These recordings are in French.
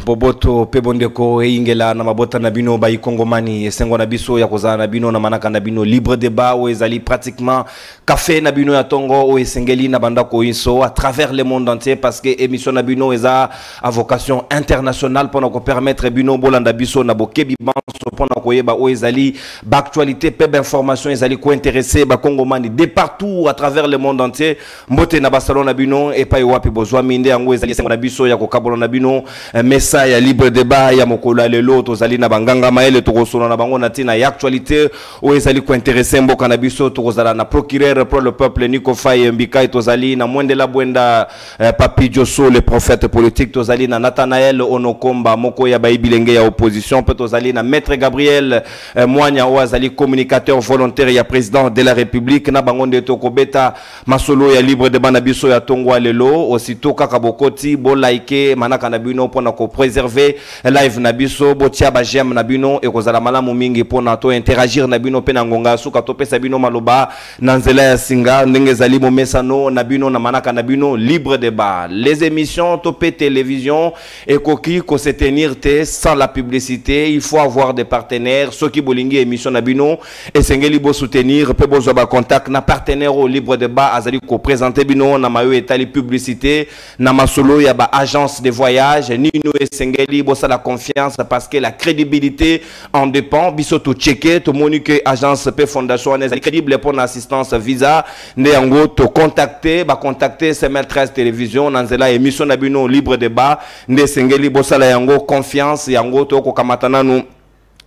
Boboto pebondeko ingela na mabota na bino ba ikongomani esengo na biso ya kozala na bino na manaka na bino libre débat o ezali pratiquement café na bino ya tongo o esengeli na bandako inso à travers le monde entier parce que émission na bino eza à vocation internationale pour nous permettre bino bolanda biso na bokebi banso pour nous koyeba o ezali ba actualité pe information ezali ko intéresser ba kongomani de partout à travers le monde entier mbote na basalon na bino et pa wapi bozwa minde yango ezali esengo na biso ya kokabola na bino ça ya libre débat ya mokola lelo tozali na banganga maele tokosona na bango na tina ya actualité o ezali ko intéresser mboka na biso tokozala na procureur pour le peuple Nico Faye Mbika tozali na Mwendela Bwenda Papi Diosso le prophète politique tozali na Nathanaël Onokomba moko ya baibilenge ya opposition pe tozali na maître Gabriel Mwanya o azali communicateur volontaire ya président de la République na bango nde tokobeta masolo ya libre débat na biso ya tongwa lelo aussitôt kaka bokoti bo like manaka na bino pona ko préserver live nabiso botia ba j'aime nabino et kozala malamu mingi pona to interagir nabino pe na ngonga suka to pesa bino maloba na nzela ya singa ndenge zali momesano nabino na manaka nabino libre débat les émissions topé télévision et koki ko se tenir te sans la publicité il faut avoir des partenaires ceux qui bolingi émission nabino et sengeli bo soutenir pe bozo ba contact na partenaire au libre débat azali ko présenter bino na mayo etali publicité na masolo ya ba agence de voyage nino Sengeli bossa la confiance parce que la crédibilité en dépend biso to checker to monique agence P fondation est crédible pour l'assistance visa né yango to contacter ba contacter CML13 télévision nanzela émission na bino libre débat né Sengeli bossa la yango confiance yango to ko kamatana nous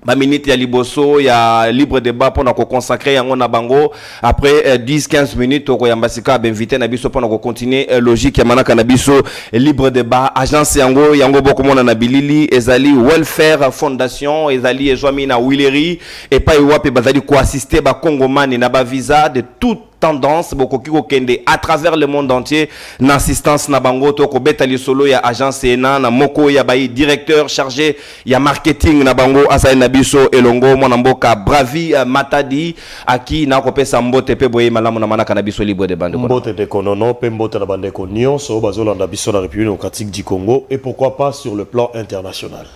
ba minute ya liboso ya libre débat pour nous consacrer yango na bango après 10-15 minutes ko yambasika ba invité na biso pour nous continuer logique ya manaka na biso libre débat agence yango boko mona na bilili ezali welfare fondation ezali ezwami na Willery et pas iwape bazali ko assister ba kongomani na ba visa de toute tendance beaucoup qui kende à travers le monde entier n'assistance na bango to ko betali solo ya agence ena na moko ya bayi directeur chargé ya marketing na bango asa na biso elongo mona mboka Bravi Matadi aki na ko pesa mbote pe boye malamu na manaka na biso libre de bande mbote de konono pe mbote na bande ko nyonso bazolanda biso na République démocratique du Congo et pourquoi pas sur le plan international.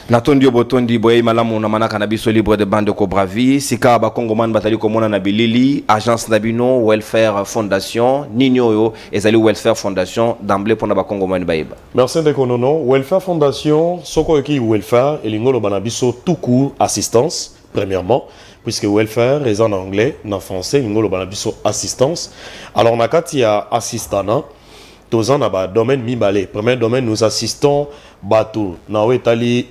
Natondi obotondi boye malamu na manaka na biso libre de bande ko Bravi sika ba kongoman batali ko mona na bilili agence nabino welfare fondation ninyo yo ezali welfare fondation d'emblée pour na ba kongoman bayiba. Merci de konono welfare fondation soko ki welfare elingolo bana biso tout court assistance premièrement puisque welfare est en anglais en français elingolo bana biso assistance alors na kati ya assistana tozan na ba domaine mibale premier domaine nous assistons bateau na etali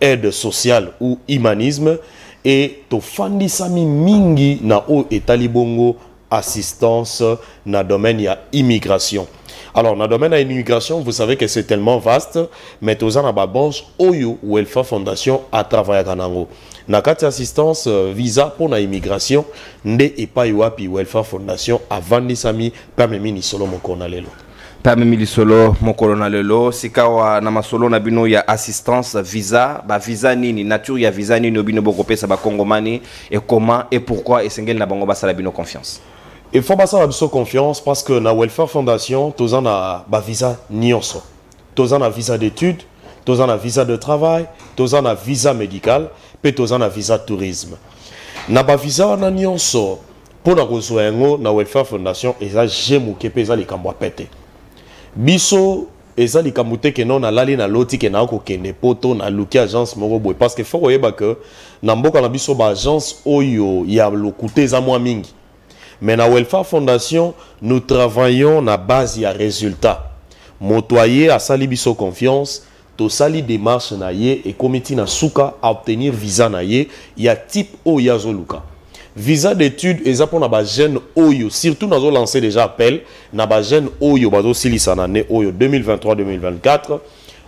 aide sociale ou humanisme et to fandisami mingi na o etali bongo assistance na domaine ya immigration. Alors na domaine ya immigration vous savez que c'est tellement vaste mais tozan na ba branche oyo welfare fondation a travaillé kanango na kati assistance visa pour na immigration nde epai wapi welfare fondation avandisami pamemi ni solo mokona lelo. Pame milisolo mokolona lelo sikawa na masolo na bino ya assistance visa ba visa nini nature ya visa nini obino boko pesa ba kongomani et comment et pourquoi esengeli na bango basala bino confiance. Il faut basala biso confiance parce que na welfare fondation tozan na ba visa nyonso. Tozan na visa d'études, tozan na visa de travail, tozan na visa médical, pe tozan na visa tourisme. Na ba visa na nyonso pour na kozwa yango na welfare fondation eza jemu ke pesa likambo apete. Biso ezali kamute ke non alali na loti ke na ko kende poto na luki agence moko boy parce que faut oyeba que na mboka na biso ba agence oyo ya lokute za mwa mingi mais na welfare fondation nous travaillons na base ya résultat motoyer asali biso confiance to sali démarche na ye et comité na suka à obtenir visa na ye ya type o ya zoluka. Visa d'études et pour na ba jeune oyo surtout nous avons lancé déjà appel na ba jeune oyo bazo silisa na année oyo 2023-2024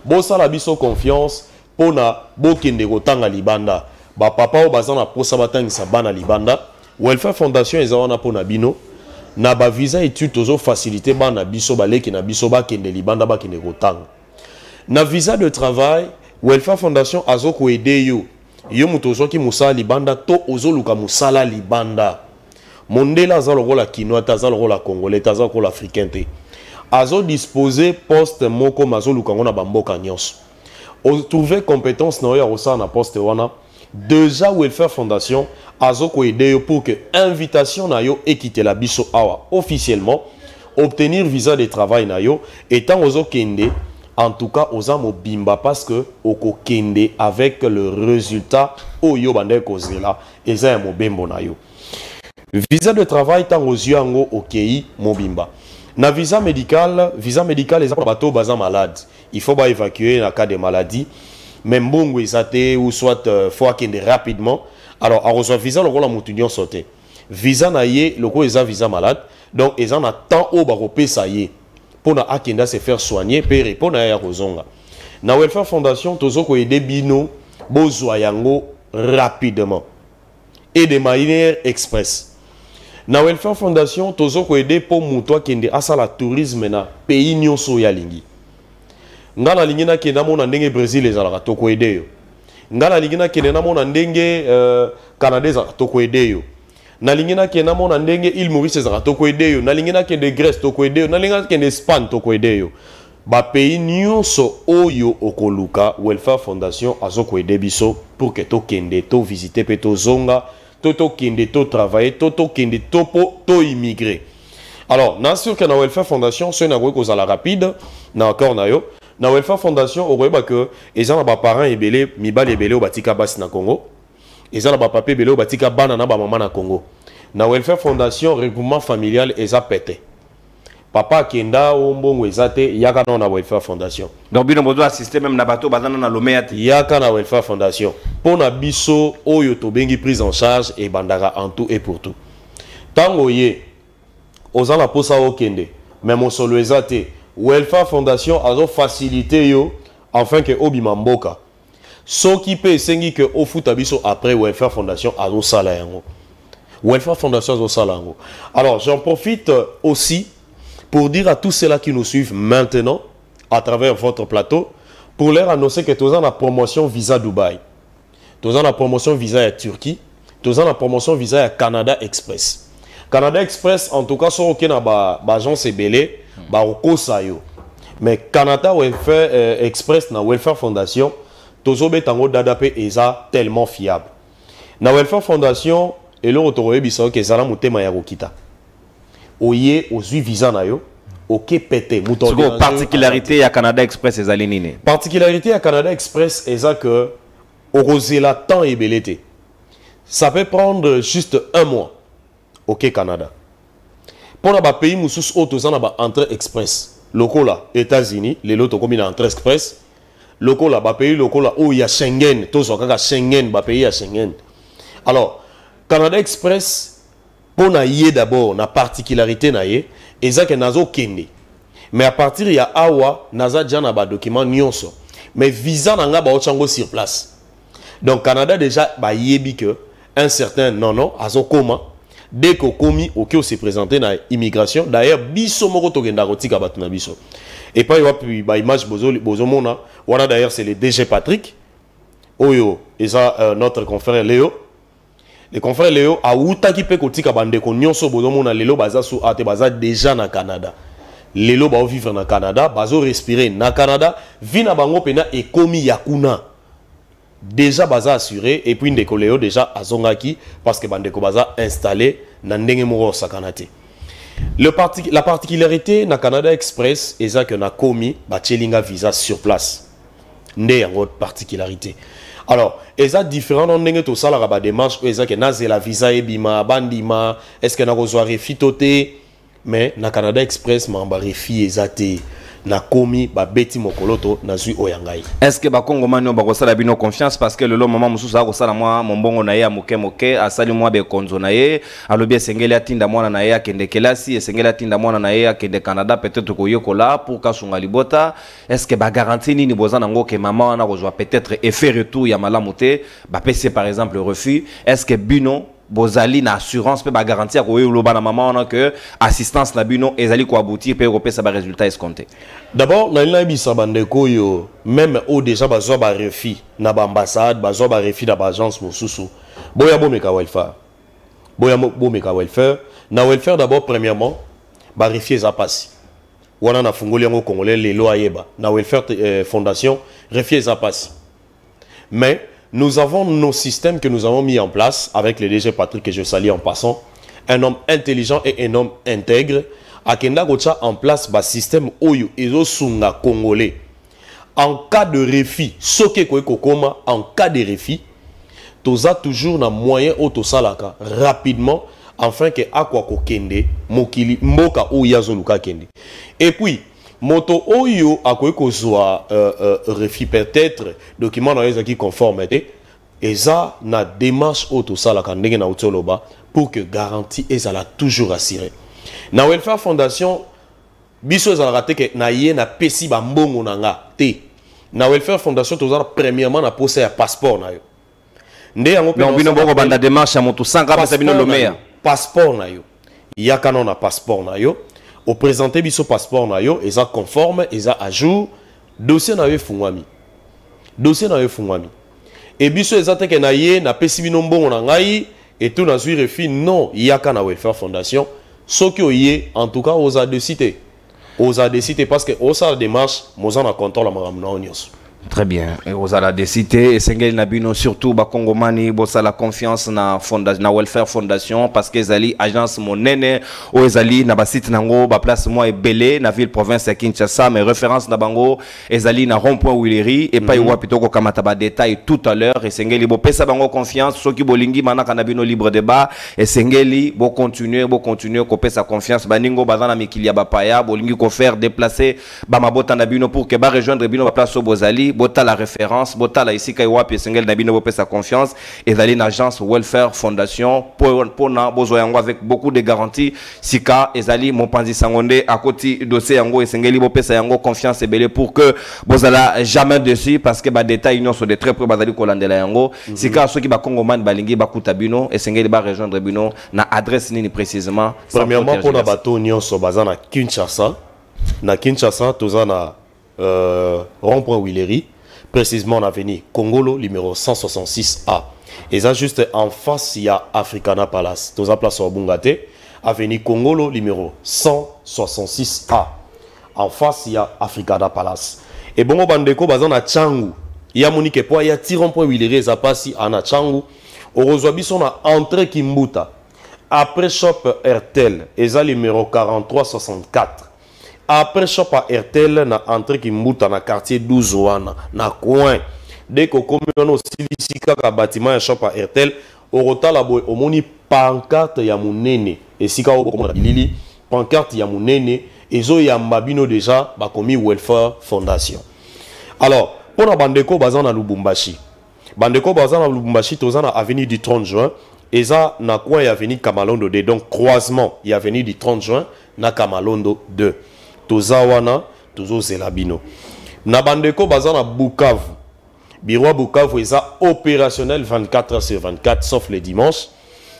bo sala biso confiance pour na bokende kotanga libanda ba papa o bazana posa batangisa bana libanda welfare fondation ezana pour na bino na ba visa études tozo faciliter bana biso baleki na biso bakende libanda bakende kotanga na visa de travail welfare fondation azoko aider yo yo mutozo ki musala libanda to ozoluka musala libanda mondela za lokola kinois taza lokola congolais taza lokola africain te azo disposer poste moko mazoluka ngona bamboka nyonso trouver compétence na yo ça na poste wana déjà Welfare Fondation azoko aider yo pour que invitation na yo équité la biso awa officiellement obtenir visa de travail na yo étant ozo kende en tout cas oza mobimba parce que oko kende avec le résultat oyo bande kozela eza ya mobembo na yo. Visa de travail tant aux yeux yango okei mobimba. Na visa médical les bateau baza malade. Il faut ba évacuer en cas de maladie. Même bongo ezate ou soit faut kende rapidement. Alors a reçoit visa loko la mutunyon sauté. Visa na ye loko eza visa malade. Donc ils en a temps au baropé ça y est. Pour na akenda se faire soigner pe répondre à rozonga. Na Welfare Fondation tozo ko aider bino bozwa yango rapidement et de manière express. Na Welfare Fondation tozo ko aider pour muto kende asala tourisme na pays nyonso ya lingi. Ngala lingi na kenda mona ndenge Brésil ezalaka to ko aider yo. Ngala lingi na kenda na mona ndenge Canada ezalaka to ko aider yo. Na lingina kenda mona ndenge Île Maurice ezalaka to ko aider yo. Na lingina kende Grèce to ko aider yo. Na lingina kende Espagne to ko aider yo. Ba pays nyonso oyo okoluka Welfare Fondation azoko aider biso pour que to kende to visiter pe to zonga to kende to travailler to kende to immigrer. Alors na sûr que na Welfare Fondation so na ko za la rapide na encore na yo na Welfare Fondation okoyeba que ezana ba parents ebele mibali ebele o batika basi na Congo ezana ba papier ebele o batika bana na ba mama na Congo. Na Welfare Fondation regroupement familial eza pété. Papa kenda ombongo ezate yaka na Welfare Fondation. Donc bino bodo assister même na bateau bazana na lomeate yaka na Welfare Fondation. Pour na biso oyo to bengi prise en charge et bandara en tout et pour tout. Tango ye ozana posa okende même on solo ezate Welfare Fondation azo faciliter yo afin que obima mboka. So qui peut sengi que au foot abiso après Welfare Fondation azo sala yango. Welfare Fondation azo sala yango. Alors j'en profite aussi pour dire à tous ceux-là qui nous suivent maintenant à travers votre plateau pour leur annoncer que tous en la promotion visa Dubaï. Tous en la promotion visa à Turquie, tous en la promotion visa à Canada Express. Canada Express en tout cas sur aucun agence belé ba okosa yo. Mais Canada Welfare Express na Welfare Fondation tozo betango dadape eza tellement fiable. Na Welfare Fondation et le retour biso que zala mutema ya rokita. Oye ozui visa na yo ok pété mouton. C'est particularité à Canada Express et alinine. Particularité à Canada Express est que orozela temps et belete. Ça peut prendre juste un mois. Ok Canada. Pour les pays moussous autos en entrée express. Locola États-Unis, les lots combinent entrée express. Locola pays locola où il y a Schengen, tous au Schengen, pays à Schengen. Alors Canada Express pour na yé d'abord na particularité na yé eza que nazo kende. Mais à partir ya awa naza déjà na ba document nyonso. Mais visa nanga ba ochango sur place. Donc Canada déjà ba yebi que un certain non azo koma dès que komi OK se présenter na immigration. D'ailleurs biso moko to genda rotika batu na biso. Et pas y a puis ba image bozo mona wana d'ailleurs c'est le DG Patrick Oyo eza notre confrère Léo. Le confrère Léo a outa qui peut kotika bande ko nyonso bozo mona lelo baza sou ate baza déjà na Canada. Lelo ba vivre na Canada, bazo respirer na Canada, vina bango pena et komi yakuna. Déjà baza assuré et puis ndeko Léo déjà azongaki parce que bande ko baza installé na ndenge moko sakanate. La particularité na Canada Express est que na komi ba chelinga visa sur place. Ndé yango particularité. Alors, est-ce différent dans n'engé tout ça la démarche est-ce que naze la visa et bima bandima est-ce que na reçoit refitoté mais na Canada Express mamba refi ezate na komi ba beti mokoloto na zui oyangai. Est-ce que ba Congo mano ba kosala bino confiance parce que le lo maman mususu akosala moi mombongo na ye amoke moke asali moi be konzo na ye alobi esengeli atinda mwana na ye akende kelasi esengeli atinda mwana na ye akende Canada peut-être ko yokola pour kasunga libota. Est-ce que ba garantie nini bozana ngo que maman wana kozwa peut-être effet retour ya malamu te ba PC par exemple refus. Est-ce que bino bozali na assurance peut ba garantir ko yoloba na maman wana que assistance na bino ezali ko aboutir pe repé ça ba résultat escompté. D'abord na ina bisa bandeko yo même au déjà bazo ba refus na ba ambassade bazo ba refus na ba agence mosusu boya bomeka welfare boya bomeka welfare na welfare d'abord premièrement ba refus za passe wana na fungoli yango congolais lelo ayeba na welfare fondation refie eza pasi. Mais nous avons nos systèmes que nous avons mis en place avec le DG Patrick que je salue en passant, un homme intelligent et un homme intègre akenda gocha en place ba système oyo ezo sunga congolais en cas de refus soke ko kokoma en cas de refus toza toujours na moyen auto salaka rapidement afin que akwa ko kende mokili mboka o yazoluka kende. Et puis moto oyo akoy ko zwa refus peut-être document na ezaki conformité eza na démarche auto salaka ndenge na utoloba pour que garantie ezala toujours assurée. Na welfare fondation biso ezala te que na ye na pesi ba mbongo nanga te. Na welfare fondation tozala premièrement na posa ya passeport na yo. Nde yango pe donc bino boko banda démarche ya moto sanga pesa bino lomeya passeport na yo. Yaka na passeport na yo. Au présenter biso passeport na yo eza conforme eza à jour dossier na yo fungwami. Dossier na yo fungwami. Et biso eza te que na ye na pesi bino mbongo na ngai et tout na zui refi non yaka na welfare fondation. Ce qui est en tout cas aux a décidé parce que aux a démarche mozan a contrôle la maramna. Très bien. Et vous allez décider et Sengel Nabino surtout ba Congomani bossa la confiance na fondation na welfare fondation parce que ezali agence monene o ezali na ba site nango ba place moi ebele na ville province ya Kinshasa mais référence na bango ezali na rond-point Willery et pas iwa pitoko kamata ba détail tout à l'heure et Sengeli bo pesa bango confiance soki bolingi manaka na bino libre débat et Sengeli bo continuer ko pesa confiance baningo bazana mikili ya ba paya bolingi ko faire déplacer ba mabota na bino pour que ba rejoindre bino ba place au bozali bota la référence bota la ici kay wapi Sengel Nabino bo pesa confiance et d'aller une agence welfare fondation pour na bozo yango avec beaucoup de garanties sika ezali mopanzi sangonde à côté dossier yango et Sengeli bo pesa yango confiance et belé pour que bozala jamais dessus parce que ba détail non sont de très peu bazali kolandela yango sika ceux qui ba Congoman balingi ba kutabino et Sengeli ba rejoindre bino na adresse nini précisément premièrement pour na bato nyonso bazana Kinshasa na Kinshasa tozana rond-point Willery, précisément en avenue Congolo, numéro 166A. Et ça, juste en face, il y a Africana Palace. Tous à place au Bungate, avenue Congolo, numéro 166A. En face, il y a Africana Palace. Et bon, au Bandeko, bazan à Tchangou. Il y a Monique Poa, il y a rond-point Willery, ça passe ici à Tchangou. Au Rosoabi, on a entrée Kimbuta. Après shop RTL, et ça, numéro 4364. Après shop à RTL na entrée qui mouta na quartier 12 wana na coin dès que comme on aussi ici ka bâtiment ya shop à RTL au rotala boy au moni pancarte ya munene et sika o comme lili pancarte ya munene ezo ya mbabino déjà ba komi welfare fondation. Alors pour na bandeko bazan na Lubumbashi tozana avenue du 30 juin et ça na coin ya avenue Kamalondo 2 donc croisement ya avenue du 30 juin na Kamalondo 2. Tozawana, tozo zelabino. Na bandeko bazana Bukavu. Bureau Bukavu est opérationnel 24 heures sur 24, sauf les dimanches.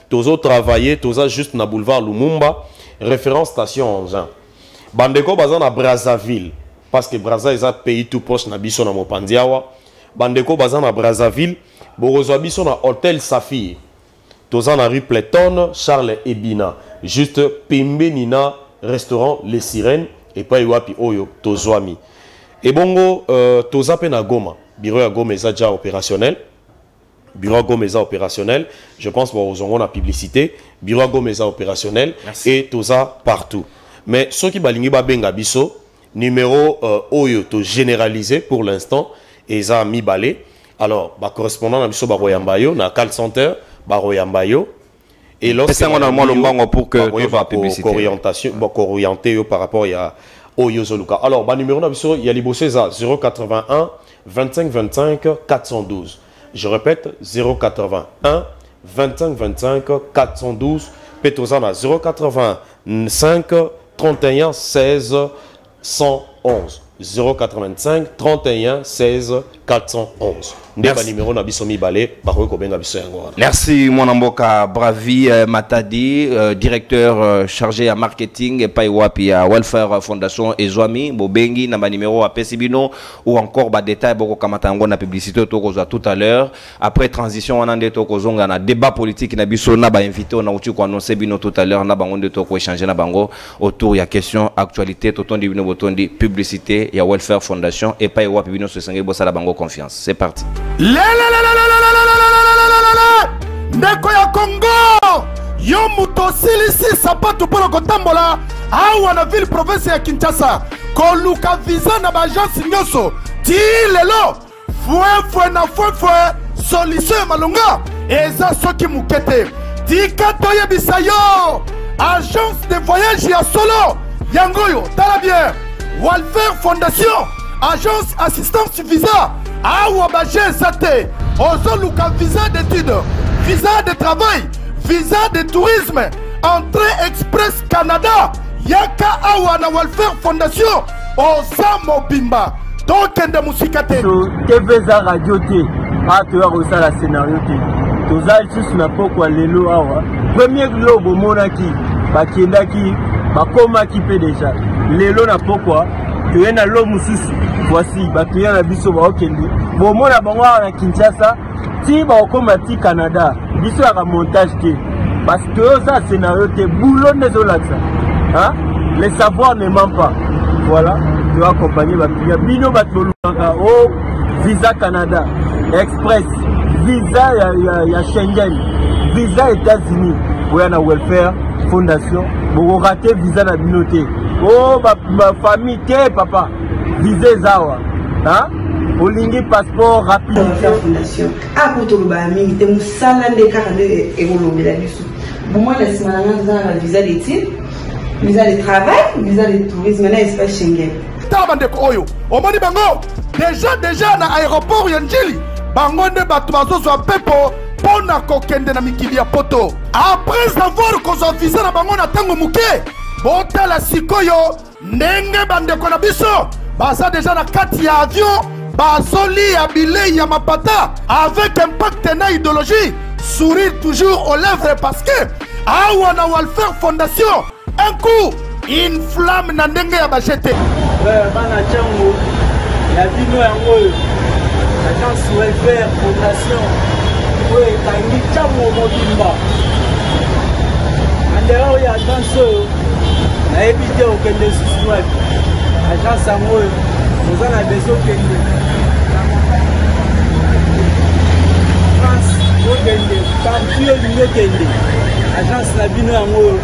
Tozo travailler, toza juste na boulevard Lumumba, référence station engin. Bandeko bazana Brazzaville, parce que Brazza est un pays tout proche na biso na Mopandiawa. Bandeko bazana Brazzaville, borozo biso na Hôtel Saphir. Toza na rue Pléton, Charles Ebina. Juste Pembe Nina, restaurant Les Sirènes. Et pas Iwapi Oyo, Tozwami. Et bongo, Tozape na Goma. Bureau à Goma est déjà opérationnel. Bureau à Goma est opérationnel. Je pense que vous aurez la publicité. Bureau à Goma est opérationnel. Merci. Et Toza partout. Mais ceux qui balingi ba benga biso, numéro Oyo, to généralisé pour l'instant. Et ça mi balé. Alors, ba correspondant à biso Baroyambayo, na call center, Baroyambayo. Et lorsque on a le pour que orientation orienté par rapport à Oyozoluka. Alors, bah numéro il y a libosé ça 081 25 25 412. Je répète 081 25 25 412. Petozana 085 31 16 111. 085 31 16 411. Ndeba numéro na biso mibale bakoki kobenga biso yango wana. Merci mon amboka Bravi Matadi, directeur chargé à marketing et pas wapi à Welfare Fondation Ezwami Bobengi na ba numéro à Pesibino ou encore ba détail boko kamata ngo na publicité to koza tout à l'heure. Après transition on ande to kozonga na débat politique na biso na ba invité on a uti ko annoncer bino tout à l'heure na bango de to ko échanger na bango autour ya question actualité totondi bino botondi publicité ya Welfare Fondation et pas wapi bino se sangue bossa la bango confiance. C'est parti. Ndeko ya Congo yo muto silisi sapato polo kotambola awa na ville province ya Kinshasa koluka visa na bagence nyoso ti lelo fwe na fwe solution malonga eza soki mukete tika toyebisa yo agence de voyage ya solo yangoyo tala bien Welfare Fondation agence assistance visa awa bagence te ozoluka visa d'études, visa de travail, visa de tourisme, entrée express Canada, yaka awa na Welfare Fondation, Osamo Bimba. Donc ende musikate. TV za radio te, atoya kosala scénario te. Toza lisusu na pokwa lelo awa. Premier lo bomonaki, bakendaki, bakomaki pe déjà. Lelo na pokwa, toyena lo mususu. Voici, batoya na biso baokende. Bomona bango na Kinshasa, ti baokoma ti Canada. Biso ya montage te. Parce que ça scénario te boulot de l'Axa. Hein? Les savoirs ne mentent pas. Voilà, tu vas accompagner ma fille. Bino Batolunga, oh, visa Canada, Express, visa ya Schengen, visa États-Unis, ou y a Welfare Fondation, pour rater visa na binoté. Oh, ma famille, te papa, visa Zawa. Hein? Olingi passeport rapide. Fondation. Ah, pour tout le bami, te moussala de caractère et rouleau la dessous. Pour moi, la semaine dans la visa d'études. Visa de travail, visa de tourisme, na espace Schengen. Tabande ko oyo, omoni bango déjà na aéroport ya Njili, bango nde bato bazozo pepo pona kokende na mikili ya poto. Après avoir kozwa visa na bango na tango muke, botala sikoyo ndenge bandeko na biso baza déjà na kati ya avion, bazoli ya bilei ya mapata avec impact na idéologie, sourire toujours aux lèvres parce que awa na Welfare Fondation un coup, une flamme n'a pas bachete. Bana Tchango, la Bino Yango, l'agence Welfare Fondation, oui, Tangi Tchango Mobimba. En dehors, il y a agence, on a évité aucun des sous-souhaits. Agence Yango, nous en avons besoin de France, Ogende, Tantué, Ogende, agence la Bino Yango.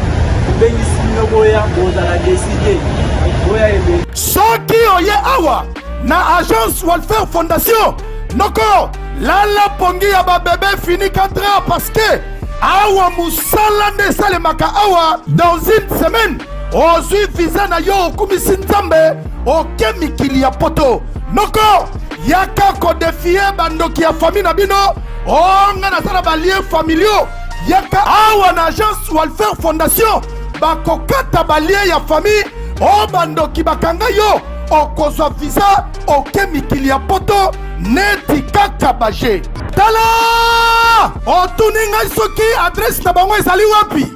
Soki oye awa na agence Welfare Fondation noko lala pongi ya ba bébé fini 4 ans parce que awa musala nde salemaka awa dans une semaine ozui visa na yo okumisi nzambe oke mikili ya poto noko yaka kodefie bandoki ya famille na bino onga na sala balien familiaux yaka awa na agence Welfare Fondation bakokata balie ya famille o bandoki bakanga yo okozwa visa oke mikili ya poto neti kaka baje tala otuni ngai soki adresse na bango ezali wapi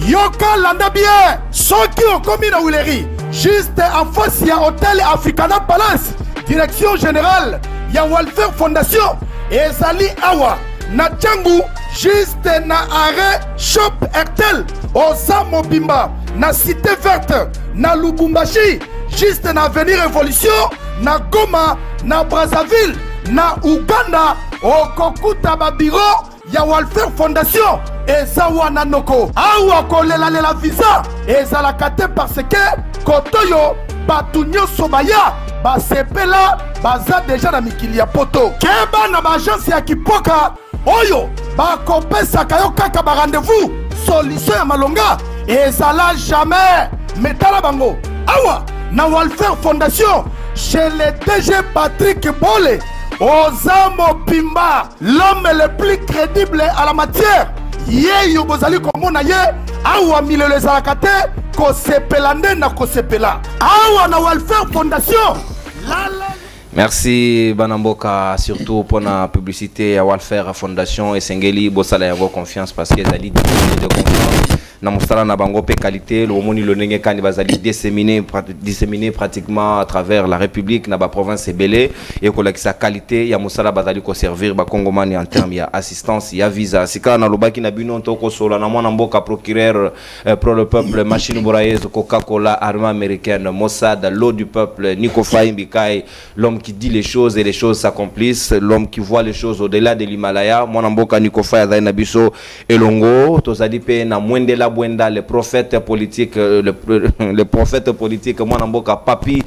yoka landa bien soki okomi na Wileri juste en face ya hôtel Africana Palace direction générale ya Welfare Fondation ezali awa na Tchangu juste na arrêt shop Ertel Osamo Bimba na cité verte na Lubumbashi juste na avenue Révolution na Goma na Brazzaville na Uganda okokuta ba bureau ya Welfare Fondation eza wana noko awa kolela visa ezalaka te parce que kotoyo batu nyonso baya basepela baza déjà na mikili ya poto keba na bagence ya kipoka oyo bakopesaka yo kaka ba rendez-vous solution ya malonga ezala jamais metala bango awa na Welfare Fondation chez le DG Patrick Bole Osamo Bimba l'homme le plus crédible à la matière ye yo bozali komona ye awa milelo ezalaka te kosepela nde na kosepela awa na Welfare Fondation lala. Merci Banamboka, surtout pour la publicité à Walfer Fondation et Sengeli Bossala Yango confiance parce qu'ils allaient de confiance. Na mustala na bango pe qualité le moni le nenge kandi bazali disséminer pratiquement à travers la République na ba province ebele et ko la qualité ya mustala bazali ko servir ba Congomani en termes ya assistance ya visa sika na lobaki na bino toko sola na mwana mboka procureur pour le peuple machine bouraise Coca-Cola armée américaine Mossad l'eau du peuple Nico Faimbikai l'homme qui dit les choses et les choses s'accomplissent l'homme qui voit les choses au-delà de l'Himalaya mwana mboka Nico Faimbikai na biso elongo tozali pe na mwendela Bwenda, le prophète politique, le prophète politique, Mwanamboka Papi,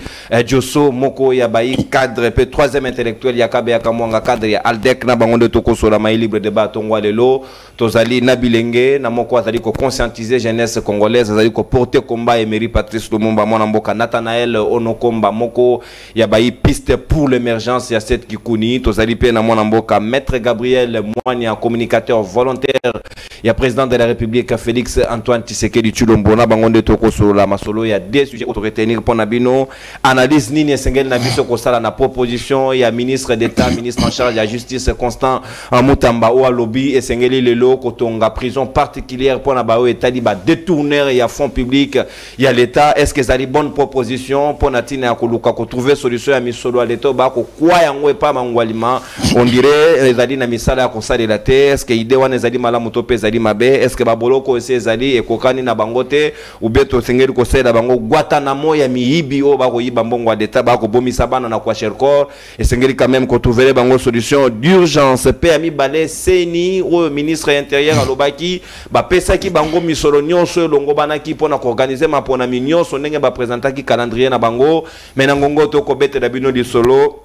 Djosso, Moko, Yabaï, cadre, puis troisième intellectuel, Yakabe Yakamwanga, cadre, ya Aldec, Nabangon de Toko sur la maille libre de Batongwa Lelo, Tozali, Nabilenge, Namoko, Azali, conscientiser jeunesse congolaise, Azali, porter combat, Emery Patrice Lumumba, Mwanamboka, Nathanaël, Onokomba, Moko, Yabaï, piste pour l'émergence, Yasset Kikouni, Tozali, Pena, Mwanamboka, Maître Gabriel Moigna, communicateur volontaire, il y a président de la République, Félix Antoine Tshisekedi Tshilombo na bangonde toko solo la masolo il y a des sujets auto retenir pour nabino analyse nini esengeli na biso ko sala na proposition il y a ministre d'état ministre en charge de la justice Constant Mutamba ou lobby esengeli lelo kotonga prison particulière pour na bao etali ba détourneur il y a fonds publics il y a l'état est-ce que ça bonne proposition pour natina koluka ko trouver solution ya misolo à l'état ba ko kwa yango pa mangwalima on dirait ezali na misala ko sala la terre est-ce que idée wana ezali malamu to pe ezali mabe est-ce que ba boloko ezali ekokani na bangote ubeto sengeli ko sala bango Guantanamo ya miyibi o ba ko yiba mbongo d'etat ba ko bomisa bana na kwa Sherkor esengeli quand même ko trouver bango solution d'urgence PMI balé seni au ministre intérieur alobaki ba pesa ki bango misolo nyonso longo bana ki pona ko organiser ma pona nyonso ndenge ba présenter ki calendrier na bango menangongo to ko bete da bino di solo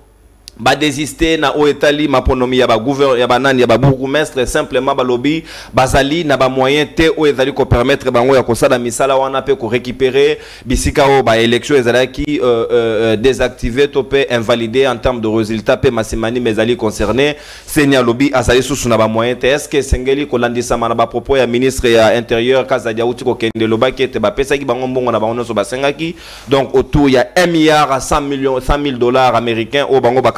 ba désister na o etali maponomi ya ba gouverneur ya banani ya ba bourgmestre simplement ba lobby bazali na ba moyen te o ezali ko permettre bango ya kosala misala wana pe ko récupérer bisika o ba élection ezalaki désactiver to pe invalider en termes de résultats pe masimani mezali concerné senia lobby azali susu na ba moyen te est-ce que sengeli ko landisa mana ba propos ya ministre ya intérieur kazadia uti ko kende lobaki te ba pesa ki bango mbongo na bango so ba sengaki donc autour il y a 1 milliard à 100 000 dollars américains au bango ba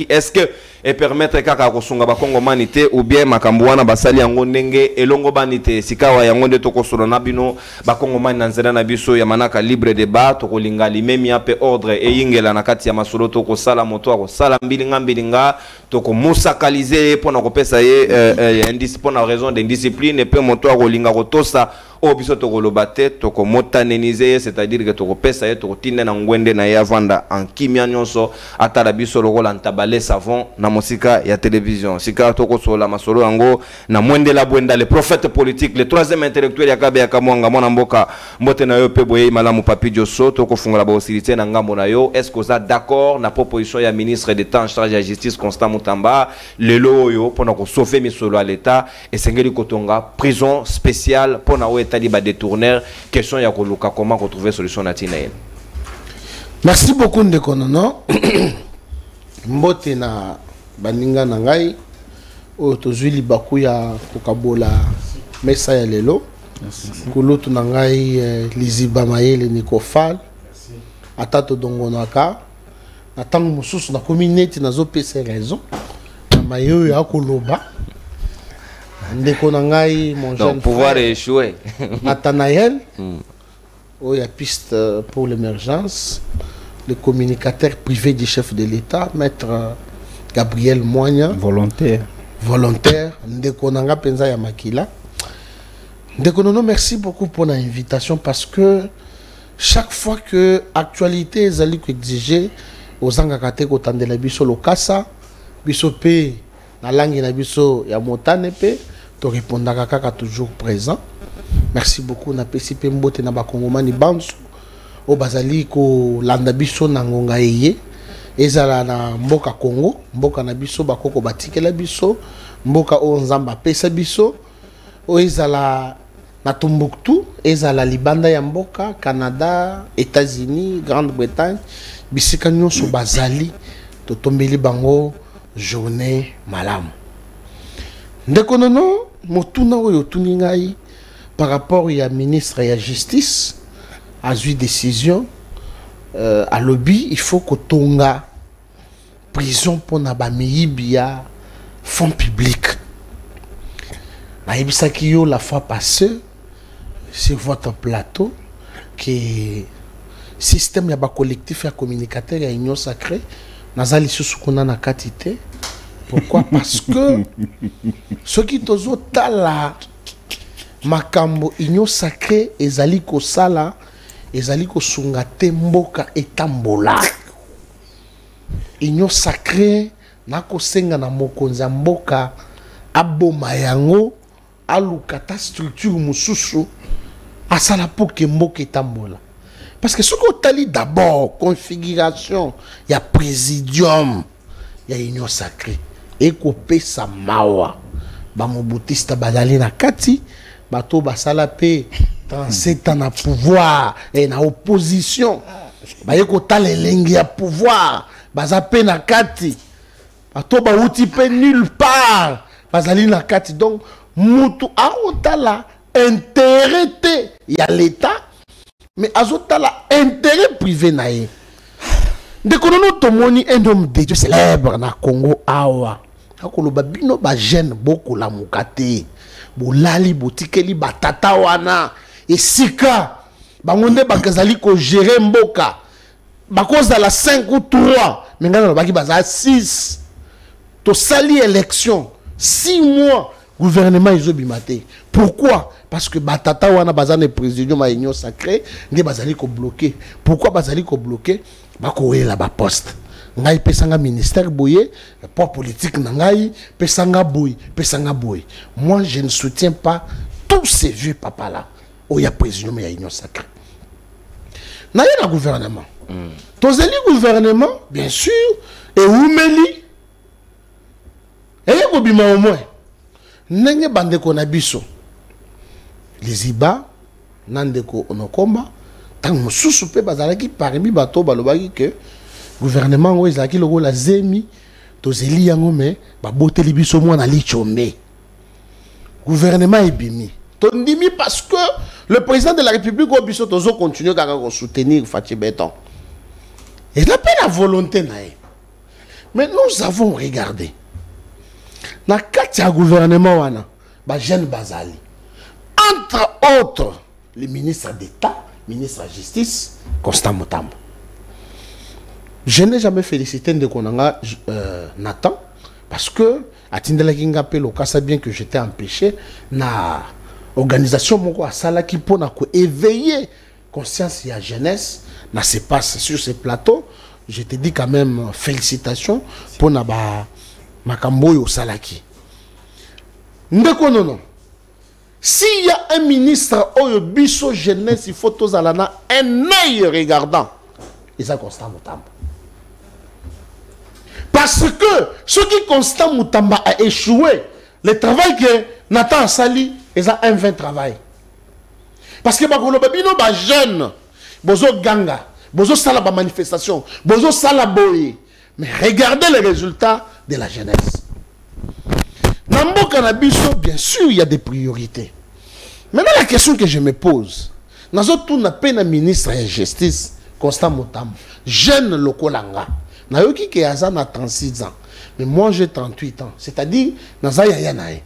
est-ce que et permettre kaka kosunga ba Kongomanité ou bien makambwana basali yango ndenge elongo banité sikawa yango nde tokosolo na bino ba Kongomani na nzela na biso ya manaka libre débat tokolinga limemi ape ordre e yingela na kati ya masolo tokosala moto akosala mbilinga tokomusakalize pona kopesa ye indiscipline na raison d'indiscipline et pe moto akolinga kotosa o biso tokoloba te tokomotanenize c'est-à-dire que tokopesa ye tokotinde na ngwende na ye avanda en kimia nyonso atala biso lokola ntabale savon na mosika ya télévision sika tokosola masolo yango na mwende la bwenda le prophète politique le troisième intellectuel ya kabe ya kamwanga mwana mboka mbote na yo pe boye malamu Papi Djosso tokofungola ba hostilité na ngambo na yo est-ce que vous êtes d'accord na proposition ya ministre d'état en charge de la justice Constant Mutamba lelo yo pona ko sauver misolo à l'état et sengeli kotonga prison spéciale pona o etali ba détourneur question ya koluka comment retrouver solution na tina. Merci beaucoup Ndekonono. Mbote na baninga na ngai o tozwili baku ya kokabola mesa ya lelo kulutu na ngai liziba mayele Nikofal atato dongonaka na tango mususu na communauté nazo pesa raison na mayo ya koloba ndeko na ngai mon jeune pouvoir échouer Nathanaël o ya piste pour l'émergence le communicateur privé du chef de l'État, maître Gabriel Moigna. Volontaire. Ndeko nanga penza ya makila. Ndeko nono, merci beaucoup pour l'invitation parce que chaque fois que actualité ezali ko exiger aux angakate ko tandela biso lokasa biso pe na langue na biso ya motane pe to répondaka kaka toujours présent. Merci beaucoup na PCP mbote na ba Kongomani bansu o bazali ko landa biso na ngonga eye ezala na mboka Congo mboka na biso bakoko batikela biso mboka o nzamba pesa biso o ezala na Tombouctou ezala libanda ya mboka Canada États-Unis Grande-Bretagne bisika nyonso bazali to tombeli bango journée malamu ndeko nono motuna oyo tuni ngai par rapport ya ministre ya justice a eu décision à lobby il faut que tonga prison pour Nabamiyibia fonds publics. Naïbisaki yo la fois passée sur votre plateau que système ya ba collectif ya communicateur ya union sacrée nazali susukuna na katité. Pourquoi? Parce que ceux qui tozo tala makambo union sacrée ezali ko sala ezali ko sunga te mboka etambola. Union sacrée nako senga na mokonza mboka aboma yango alukata structure mususu asala pour que mboka etambola. Parce que ce qu'on tali d'abord configuration ya présidium ya union sacrée et kopé sa mawa ba mobutista bazali na kati bato basala pe 37 ans na pouvoir et na opposition ba yeko tala elengi ya pouvoir baza pe na kati bato ba uti pe nulle part bazali na kati. Donc mutu a otala intérêt te ya l'état mais azotala intérêt privé na ye. De konono tomoni un homme de Dieu célèbre na Congo awa akoloba bino ba jeune boko la mukate bolali botikeli batata wana esika bangonde bakazali ko gérer mboka bakoza la 5 ou 3 mais ngana baki baza 6 to sali élection 6 mois gouvernement izobimate. Pourquoi? Parce que batata wana bazane président ma union sacrée nde bazali ko bloquer. Pourquoi bazali ko bloquer? Bako la ba poste ngai pesanga ministère boye pas politique nangai pesanga boy pesanga boy. Moi je ne soutiens pas tous ces vieux papa là où il y a président ma union sacrée. Na y a gouvernement. Tozeli gouvernement bien sûr et oumeli et ko bima au moins nenge bandeko na biso les iba nandeko onokomba tant mususu pe bazalaki parmi bato balobaki que gouvernement ngo ezalaki logo la zemi tozeli yango me baboteli biso mwana lichombe gouvernement ebimi tondimi parce que le président de la République au biso tozo continuer kaka ko soutenir Fathi Beton et la peine la volonté nae. Mais nous avons regardé na kati ya gouvernement wana ba jeune bazali entre autres le ministre d'État, ministre de la Justice, Constant Mutambo. Je n'ai jamais félicité Ndekonanga Nathan parce que à Tindela Kinga Pelo, ça bien que j'étais empêché na organisation moko asala ki pona ko éveiller conscience ya jeunesse na se passe sur ce plateau. Je te dis quand même félicitations pour na ba makambo yo salaki. Ndeko non. S'il y a un ministre au biso jeunesse, il faut tous aller un œil regardant. Et ça Constant Mutambo. Parce que ce qui Constant Mutambo a échoué, le travail que Nathan Sali, ils ont un 20 travail. Parce que les ba jeunes, bozo ganga, bozo sala ba manifestation, bozo sala boye. Mais regardez les résultats de la jeunesse. Nambo Canabiso, bien sûr, il y a des priorités. Maintenant, la question que je me pose, nous avons peine un ministre de la Justice, Constant Mutambo, jeune lokolanga. Nous avons qui est à 36 ans. Mais moi, j'ai 38 ans. C'est-à-dire, nous avons yaya nae.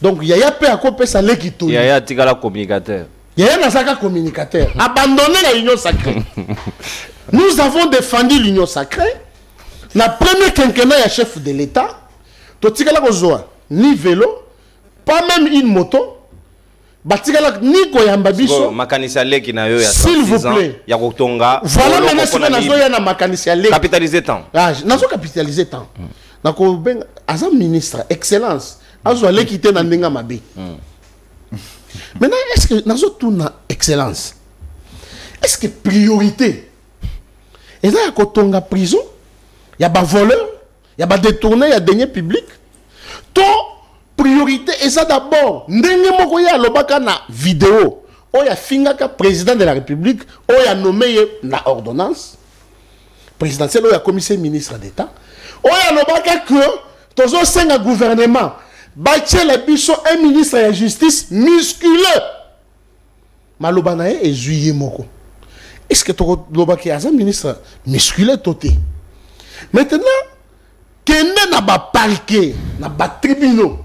Donc, yaya peut accompagner ça l'équito. Yaya tigala communicateur. Yaya n'a communicateur. Abandonner la union sacrée. Nous avons défendu l'union sacrée. La première quinquennat est chef de l'État. Totikala kozoa ni vélo, pas même une moto. Batikala ni koyamba biso. Makanisia leki na yo ya 36 ans. S'il vous plaît. Ya kotonga. Voilà maintenant ce que nazo ya na makanisia leki. Capitaliser temps. Ah, nazo capitaliser temps. Nako ben azam ministre excellence. Azo leki te na ndenga mabe. Maintenant est-ce que nazo tout na excellence? Est-ce que priorité? Et là kotonga prison, il y a ba voleur, il y a ba détourné, il y a deniers publics. Ton priorité et ça d'abord. Ndenge moko ya lobaka na vidéo. Oya fingaka président de la République, oya nommé na ordonnance présidentielle, oya commissaire ministre d'État. Oya lobaka que tozo senga gouvernement bâtir la biso un ministre de la justice musculeux. Malobanae et juillet moko. Est-ce que tu lobaka un ministre musculeux toté? Maintenant, kende na ba parquet, na ba tribunaux,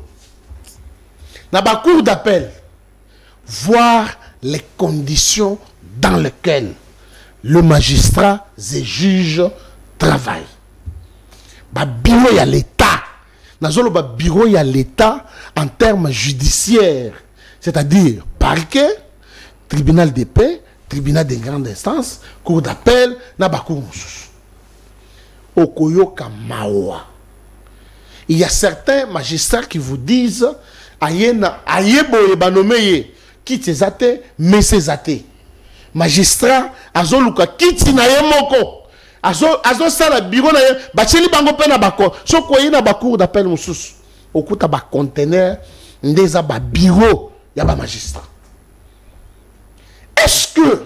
na ba cour d'appel, voir les conditions dans lesquelles le magistrat et juge travaillent. Ba bureau y a l'État. Nazolo ba bureau y a l'État en termes judiciaires, c'est-à-dire parquet, tribunal de paix, tribunal de grande instance, cour d'appel, na ba cour mosusu. Okoyoka mawa. Il y a certains magistrats qui vous disent ayebo ebanomeye kiti zate mese zate. Magistrat azoluka kiti na ye moko. Azo sala bureau na ye bacheli bango pe na bako. Soko yina ba cour d'appel mosusu. Okuta ba conteneur ndeza ba bureau ya ba magistrat. Est-ce que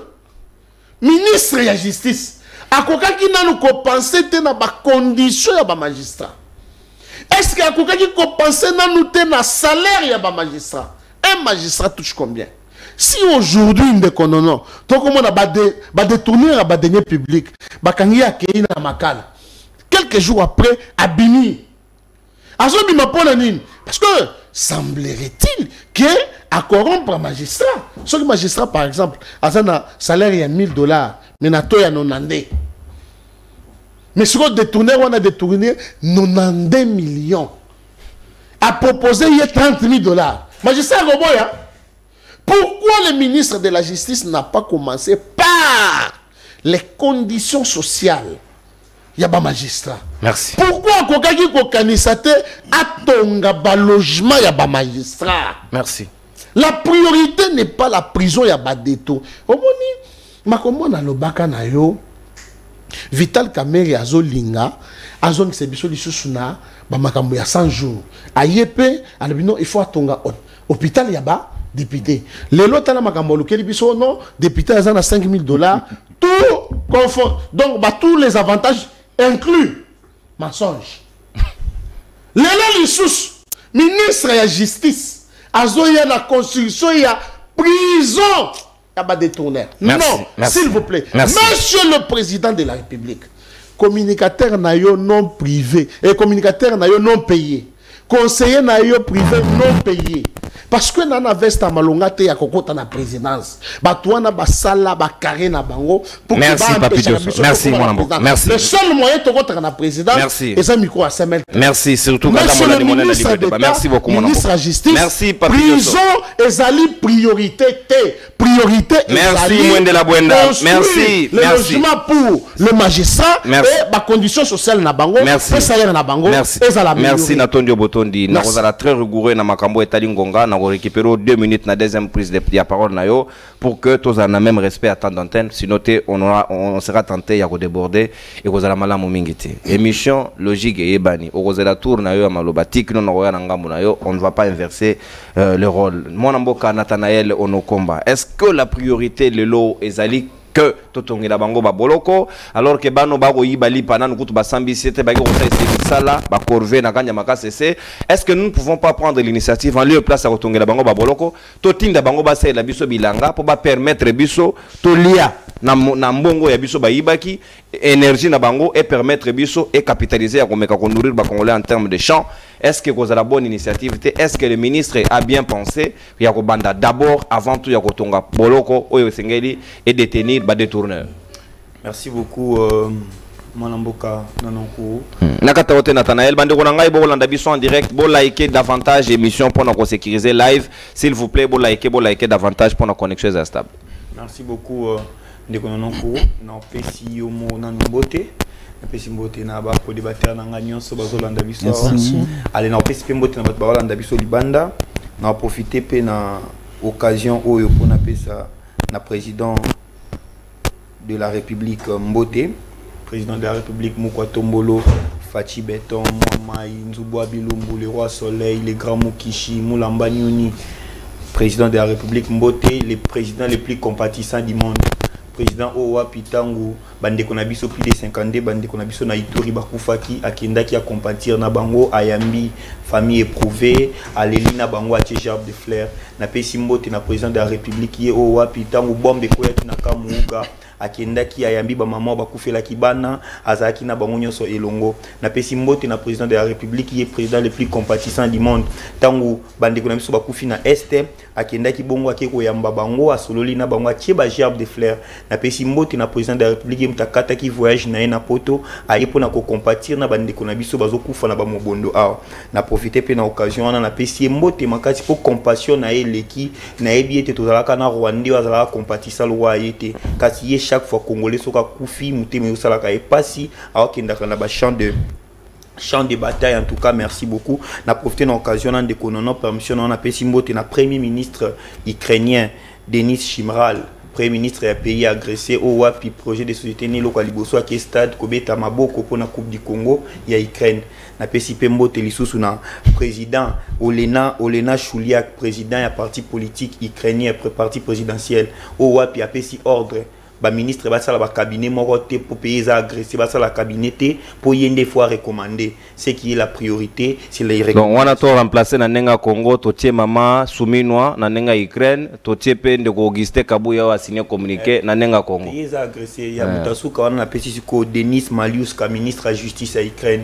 ministre de la justice a qui n'a nous compensé na ba condition ya ba magistrat? Est-ce qu'il y a quelqu'un qui compense na salaire ya ba magistrat? Un magistrat touche combien? Si aujourd'hui non, donc on a détourné à ba deniers publics, ba kangi a kei na makala. Quelques jours après, abini. Azo bima pona nini? Parce que semblerait-il que à corrompre un magistrat. Ce magistrat par exemple, a un salaire ya $1000, mais na to ya 90. Mais si on a détourné 92 millions. A proposé il y a $30,000. Magistrat Roboya, pourquoi le ministre de la Justice n'a pas commencé par les conditions sociales? Il y a pas magistrat. Merci. Pourquoi Kokaki Kokanisate a tonga ba logement il y a pas magistrat? Merci. La priorité n'est pas la prison, il y a pas détour. Omoni, makomona lobaka na yo. Vital Kamerhe azolinga azong sebiso lisusuna ba makambo ya 100 jours ayepe alabino il faut atonga hôpital yaba député lelo tala makambo lokeli biso non député azana $5,000 tout confond donc ba tous les avantages inclus mensonge lelo lisus ministre ya justice azoya la construction ya prison. Non, s'il vous plaît. Merci. Monsieur le Président de la République, communicateur nayo non privé et communicateur nayo non payé. Conseiller nayo privé non payé. Parce que nana vesta malonga te ya kokota na présidence. Batouana basala bakare na bango pour merci Papi Diosso. Merci mon amour. Merci. Le seul moyen de kokota na présidence. Merci. Et ça micro à SML. Merci surtout Monsieur le ministre d'État, merci beaucoup mon amour. Ministre de la Justice. Merci Papi Diosso. Prison ezali priorité T. Priorité merci Mwendela Bwenda. Merci. Le logement pour le magistrat et ma condition sociale na bango. Merci. Salaire na bango. Merci. Merci Natondio Botondi. Na kozala très rigoureux na makambo etali ngonga na récupérer 2 minutes na deuxième prise de parole na yo pour que tous en a même respect à temps d'antenne, sinon on sera tenté ya déborder et kozala malamu mingi te. Émission logique et ebani. O kozala tour na yo ya malobatik non na na ngambu na yo, on ne va pas inverser le rôle. Mon amboka Nathanaël Onokomba. Est-ce que la priorité le lot ezali que totongela bango ba boloko alors que bano ba yibali panana kutu ba sambisete ba ko sala ba corvée na kanya makasese? Est-ce que nous ne pouvons pas prendre l'initiative en lieu place à totongela bango ba boloko totinda bango ba sala biso bilanga pour ba permettre biso to lia na mbongo ya biso ba yibaki énergie na bango et permettre biso et capitaliser à komeka ko nourrir ba congolais en termes de champs? Est-ce que vous avez la bonne initiative? Est-ce que le ministre a bien pensé? Il y a banda d'abord, avant tout, il y a Kotonga Boloko, Oyosengeli et détenir les détourneurs. Merci beaucoup, Manamboka Nanonkou. Nakataote Nathanaël, bande Ronangai, Bolanda Bisson en direct, bon liker davantage émission pour nous sécuriser live. S'il vous plaît, bon liker davantage pour nos connexions instables. Merci beaucoup, Ndeko Nanonkou. Non, Pessi Yomo Nanombote. Pesi mbote na ba ko débattre na ngagnon so bazolanda biso allez na pesi mbote na ba balanda biso libanda na profiter pe na occasion oyo pona pesa na président de la République Mbote, président de la République Mukwa-Tombolo, Fachi Beton, Mwamai, Nzubwa Bilumbu, le roi Soleil, les grands Mukishi, Moulamba Nyoni, président de la République Mbote, les présidents les plus compatissants du monde. Président Owa Pitangu, bande konabiso plus de 50, bande konabiso na Ituri Bakufaki, Akendaki a compatir na bango, Ayambi, famille éprouvée, Alelina Bangwa Tchejab de Flair, na Pesimbo na président de la République qui est au wapi tangu bombe ko yaki na kamuga akendaki ayambi ba maman bakufela kibana azaki na bango nyonso elongo na Pesimbo na président de la République qui est président le plus compatissant du monde tangu bandeko na biso bakufi na este akendaki bongo akeko yamba bango asololi na bango Tcheba Gerbe de Flair na Pesimbo na président de la République mutakata ki voyage na na poto ayepo na ko compatir na bandeko na biso bazokufa na ba mobondo awa na profiter pe na occasion na Pesimbo makati po compassion na eleki na ebiete tozalaka na Rwanda azalaka compatissa lwa yete kasi ye chaque fois congolais soka kufi muteme usalaka e pasi awakendaka na ba champ de bataille. En tout cas, merci beaucoup. Na profité de l'occasion de konono permission on a Pesimbo na premier ministre ukrainien Denis Shimral, premier ministre du pays agressé au wapi projet de société ni local liboso à stade kobeta maboko pour la coupe du Congo ya Ukraine. Na Pesimbo telisusu na président Olena Chouliak, président ya parti politique ukrainien parti présidentiel au wapi a pesi ordre ba ministre ba sala ba cabinet moroté pour payer agressé ba sala cabinet pour yende fois recommander ce qui est la priorité c'est les donc on a to remplacer na nenga Congo to tie mama Suminwa na nenga Ukraine to tie pe ndeko Auguste Kabuya wa signer communiqué na nenga Congo payer agressé ya mutasuka wana na pesi ko Denis Malius ka ministre à justice à Ukraine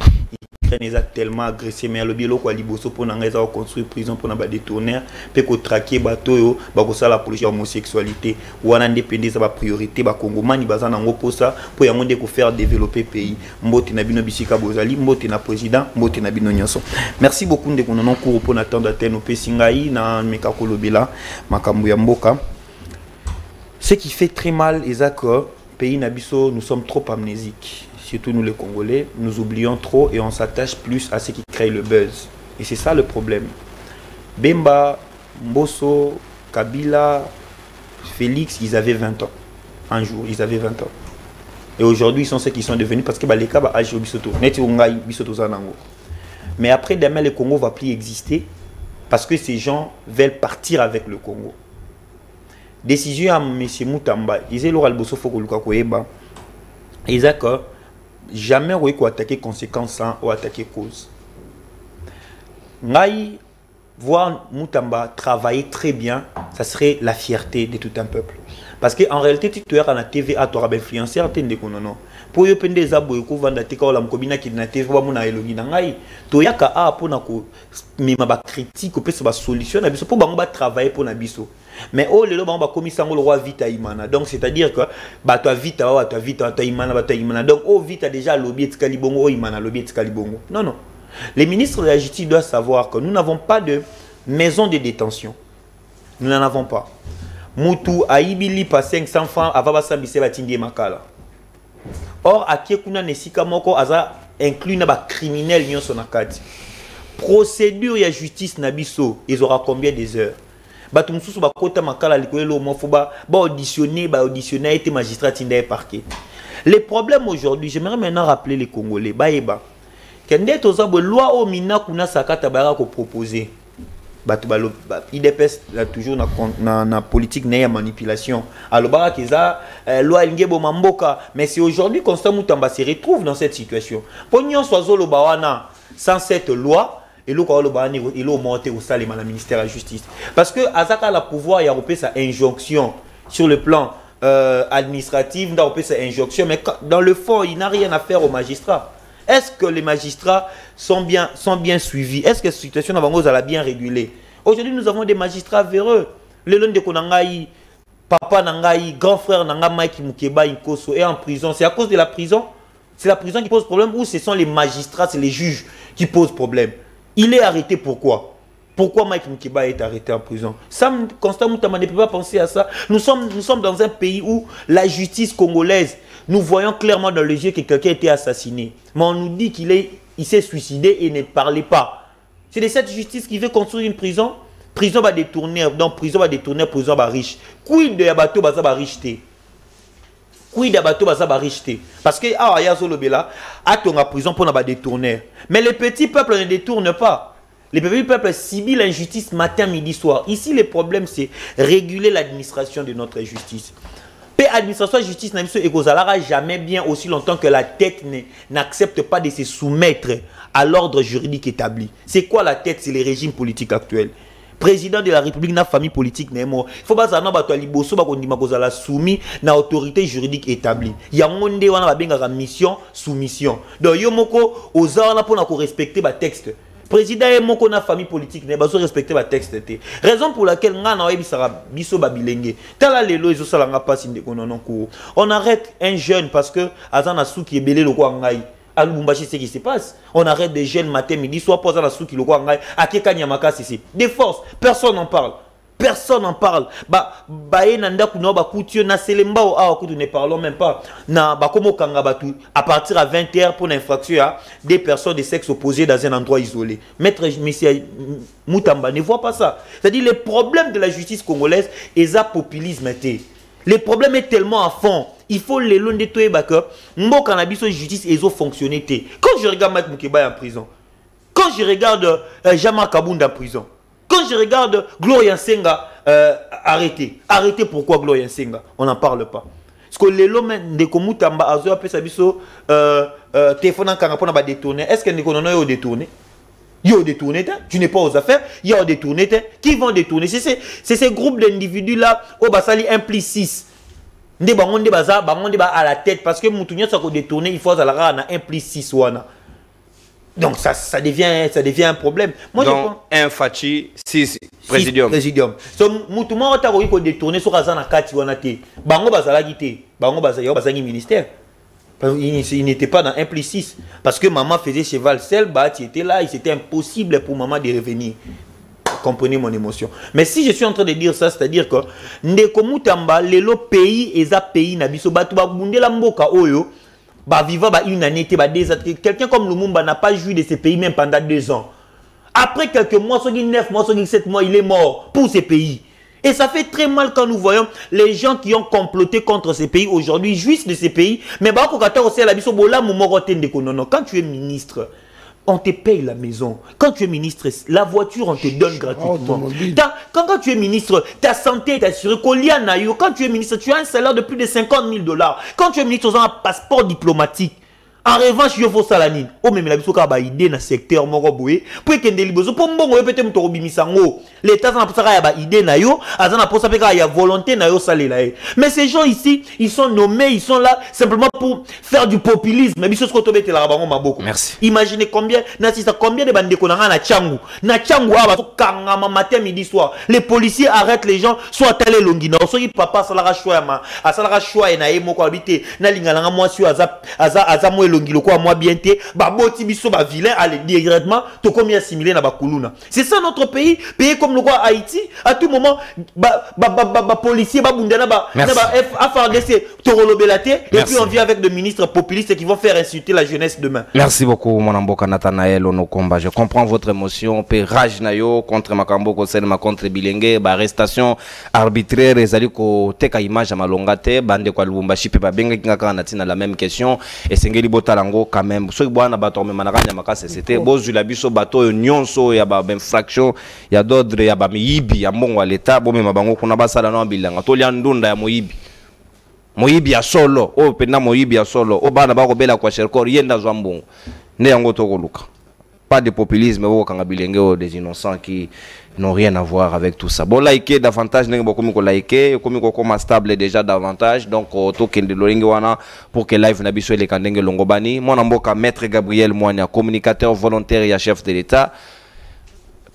les a tellement agressé mais le bielo quoi liboso pour n'engager à construire prison pour n'abat détourner peut que traquer bateau yo ba ko sala apologie homosexualité ou en indépendance ba priorité ba congomani bazana ngo pour ça pour ya monde ko faire développer pays mbote na bino bisika bozali mbote na président mbote na bino nyonso. Merci beaucoup ndeko non cours pour n'attendre atteindre pesingai na mekakolobela makambu ya mboka. Ce qui fait très mal est que pays nabiso nous sommes trop amnésiques. Surtout nous les Congolais, nous oublions trop et on s'attache plus à ce qui crée le buzz. Et c'est ça le problème. Bemba, Mbosso, Kabila, Félix, ils avaient 20 ans. Un jour, ils avaient 20 ans. Et aujourd'hui, ils sont ceux qui sont devenus parce que les cas âgé au bisoto. Mais après, demain, le Congo va plus exister parce que ces gens veulent partir avec le Congo. Décision à M. Moutamba, ils disent l'oral bosso faut que Luka Koeba. Ils disent jamais on peut attaquer conséquences sans ou attaquer cause. Ngai voir Moutamba travailler très bien, ça serait la fierté de tout un peuple. Parce qu'en réalité, tu es à la TV, tu auras influencé à t'en déconner. Pour y prendre des abos, pour vendre des cas, la qui na TV, pour na elongi na ngai, tu y a ka pour na ko mima ba critique, pour se ba solution na biso, pour ba travailler pour na biso. Mais oh le ba commis sango le roi vite imana. Donc c'est-à-dire que ba toi vite imana. Donc oh vite a déjà lobby de Kalibongo, oh imana lobby de Kalibongo. Non non. Les ministres de la justice doivent savoir que nous n'avons pas de maison de détention. Nous n'en avons pas. Moutou aibili pas 500 francs avant basambise batindi makala. Or à Kiekuna Nesika Moko aza inclus na ba criminel nyonso na kati. Procédure ya justice nabiso, ils aura combien des heures? Batum susu ba kota makala likolelo mofoba ba auditionner été magistrat tinda parquet. Les problèmes aujourd'hui, j'aimerais maintenant rappeler les Congolais baeba. Kende tozabo loi au mina kuna sakata bara ko proposer. IDPS toujours na politique na manipulation. Alors kiza loi ngebo mamboka mais c'est aujourd'hui Constant Moutamba se retrouve dans cette situation. Pognon sozo lo bawana sans cette loi et le ko lo bani il au monter au salima la ministère de la justice parce que azaka la pouvoir y a repé sa injonction sur le plan administratif dans sa injonction mais dans le fond il n'a rien à faire aux magistrats. Est-ce que les magistrats sont bien suivis? Est-ce que la situation a bien régulée? Aujourd'hui, nous avons des magistrats véreux. Le long de Konangaï, papa Nangaï, grand frère Nangaï Mike Mukeba Inkoso est en prison. C'est à cause de la prison? C'est la prison qui pose problème ou ce sont les magistrats, c'est les juges qui posent problème? Il est arrêté pourquoi? Pourquoi Mike Mukeba est arrêté en prison? Sam Constant Moutamba ne peut pas penser à ça. Nous sommes dans un pays où la justice congolaise, nous voyons clairement dans les yeux que quelqu'un a été assassiné. Mais on nous dit qu'il s'est suicidé et ne parlait pas. C'est de cette justice qui veut construire une prison. Prison va détourner, donc prison va détourner, prison va riche. Quid de Yabato va sa richeté? Quid de Yabato va sa richeté? Parce que ah ya solo bela, a ton prison pour na détourner. Mais les petits peuples ne détournent pas. Les petits peuples subissent l'injustice matin, midi, soir. Ici, le problème, c'est réguler l'administration de notre justice. Paix, administration, justice, et n'aura jamais bien aussi longtemps que la tête n'accepte pas de se soumettre à l'ordre juridique établi. C'est quoi la tête? C'est les régimes politiques actuels. Président de la République, na famille politique, il faut pas que soumis à autorité juridique établie. Il y a une mission, soumission. Donc, il y a respecter le texte. Président et mon na famille politique ne bazo respecter ba texte té raison pour laquelle nga na ebisara biso babilenge tala lelo ezo sala nga passe ndeko non ko on arrête un jeune parce que azana souki ebele loko ngai à Lubumbashi ce qui se passe on arrête des jeunes matin midi soit posa na souki loko ngai akeka nyamaka ici des forces personne n'en parle. Personne n'en parle. Ne parlons même pas. À partir à 20h pour l'infraction, des personnes de sexe opposé dans un endroit isolé. Maître Moutamba ne voit pas ça. C'est-à-dire le problème de la justice congolaise est un populisme. Le problème est tellement à fond. Il faut les loin de tout. Mon cannabis de justice est fonctionné. Quand je regarde Maître Moukeba en prison, quand je regarde Jean-Marc Kabounda en prison, quand je regarde Gloria Nsenga arrêté pourquoi Gloria Nsenga? On n'en parle pas. Parce que les lois de Komutamba Azo appelle ça biso téléphone en Kangapona va détourner. Est-ce que Nikonono est détourné? Il est détourné, tu n'es pas aux affaires, il y a détourné. Qui vont détourner? C'est ces groupes d'individus là au Basali impliquent 6. Ndé bangonde baza à la tête parce que Moutounion soit détourné, il faut à impliquent 6 wana. Donc ça devient un problème. Moi, donc, un Fachi, 6 présidium. Présidium. So, Moutouma, on a détourné sur Azana Kati Wanate. Bango Bazala Gité. Bango Bazala ministère. Il n'était pas dans 1+6. Parce que maman faisait cheval seul, il était là, c'était impossible pour maman de revenir. Comprenez mon émotion. Mais si je suis en train de dire ça, c'est-à-dire que Ndeko Moutamba, le pays et pays Nabiso Batouba Bundela Mboka Oyo. Vivant une année, quelqu'un comme Lumumba n'a pas joui de ces pays même pendant 2 ans. Après quelques mois, 9 mois, 7 mois, il est mort pour ces pays. Et ça fait très mal quand nous voyons les gens qui ont comploté contre ces pays aujourd'hui jouissent de ces pays. Mais quand tu es ministre, on te paye la maison. Quand tu es ministre, la voiture, on te donne gratuitement. Quand tu es ministre, ta santé est assurée. Quand tu es ministre, tu as un salaire de plus de 50 000 $. Quand tu es ministre, tu as un passeport diplomatique. En revanche, il faut salanine. Oh, mais la biso ka ba idée dans secteur moko boye. Pour que ndeli bozo pour mbongo yo peut-être mutoro bimisango. L'État na posaka ya ba idée na yo, azana posaka ka ya volonté na yo salela. Mais ces gens ici, ils sont nommés, ils sont là simplement pour faire du populisme. Mais biso skoto bete la bango maboko. Merci. Imaginez combien de bande ko na Tchangu. Na Tchangu aba to kangama matin midi soir. Les policiers arrêtent les gens soit télé longina. So ki papa salara choix ma, asalara choix na yemo ko habiter na lingala moi sur aza moi moi bien baboti biso ba vilain aller directement to combien assimilé na bakuluna. C'est ça notre pays comme le roi Haïti à tout moment policier ba bundana ba FARDC torolobelate et puis on vient avec des ministres populistes qui vont faire insulter la jeunesse demain. Merci beaucoup mon amboka Nathanaël Onokomba. Je comprends votre émotion pe rage nayo contre Makambo Koselma contre Bilenge ba arrestation arbitraire ezali ko teka image à malongate bande kwa Lubumbashi pe ba benga kinga na tina la même question et sengeli talango quand même ceux qui boivent bateau mais manakanya makase c'était bozu la biso bateau nyonso ya ba infraction ya d'ordre ya ba miyibi ya mbongo wa leta bo mema bango kuna basala no bilanga to lia ndunda ya moyibi ya solo o pena moyibi ya solo o bana bako bela kwa sherkor yenda zwa mbongo ne yango to koluka pas de populisme au kanga bilenge des innocents qui n'ont rien à voir avec tout ça. Bon, liker davantage, n'est pas comme liker, comme stable déjà davantage. Donc, token de l'Olinguana pour que live n'abissue les Kandenge Longobani. Mon amboka maître Gabriel Moinia, communicateur volontaire et chef de l'État.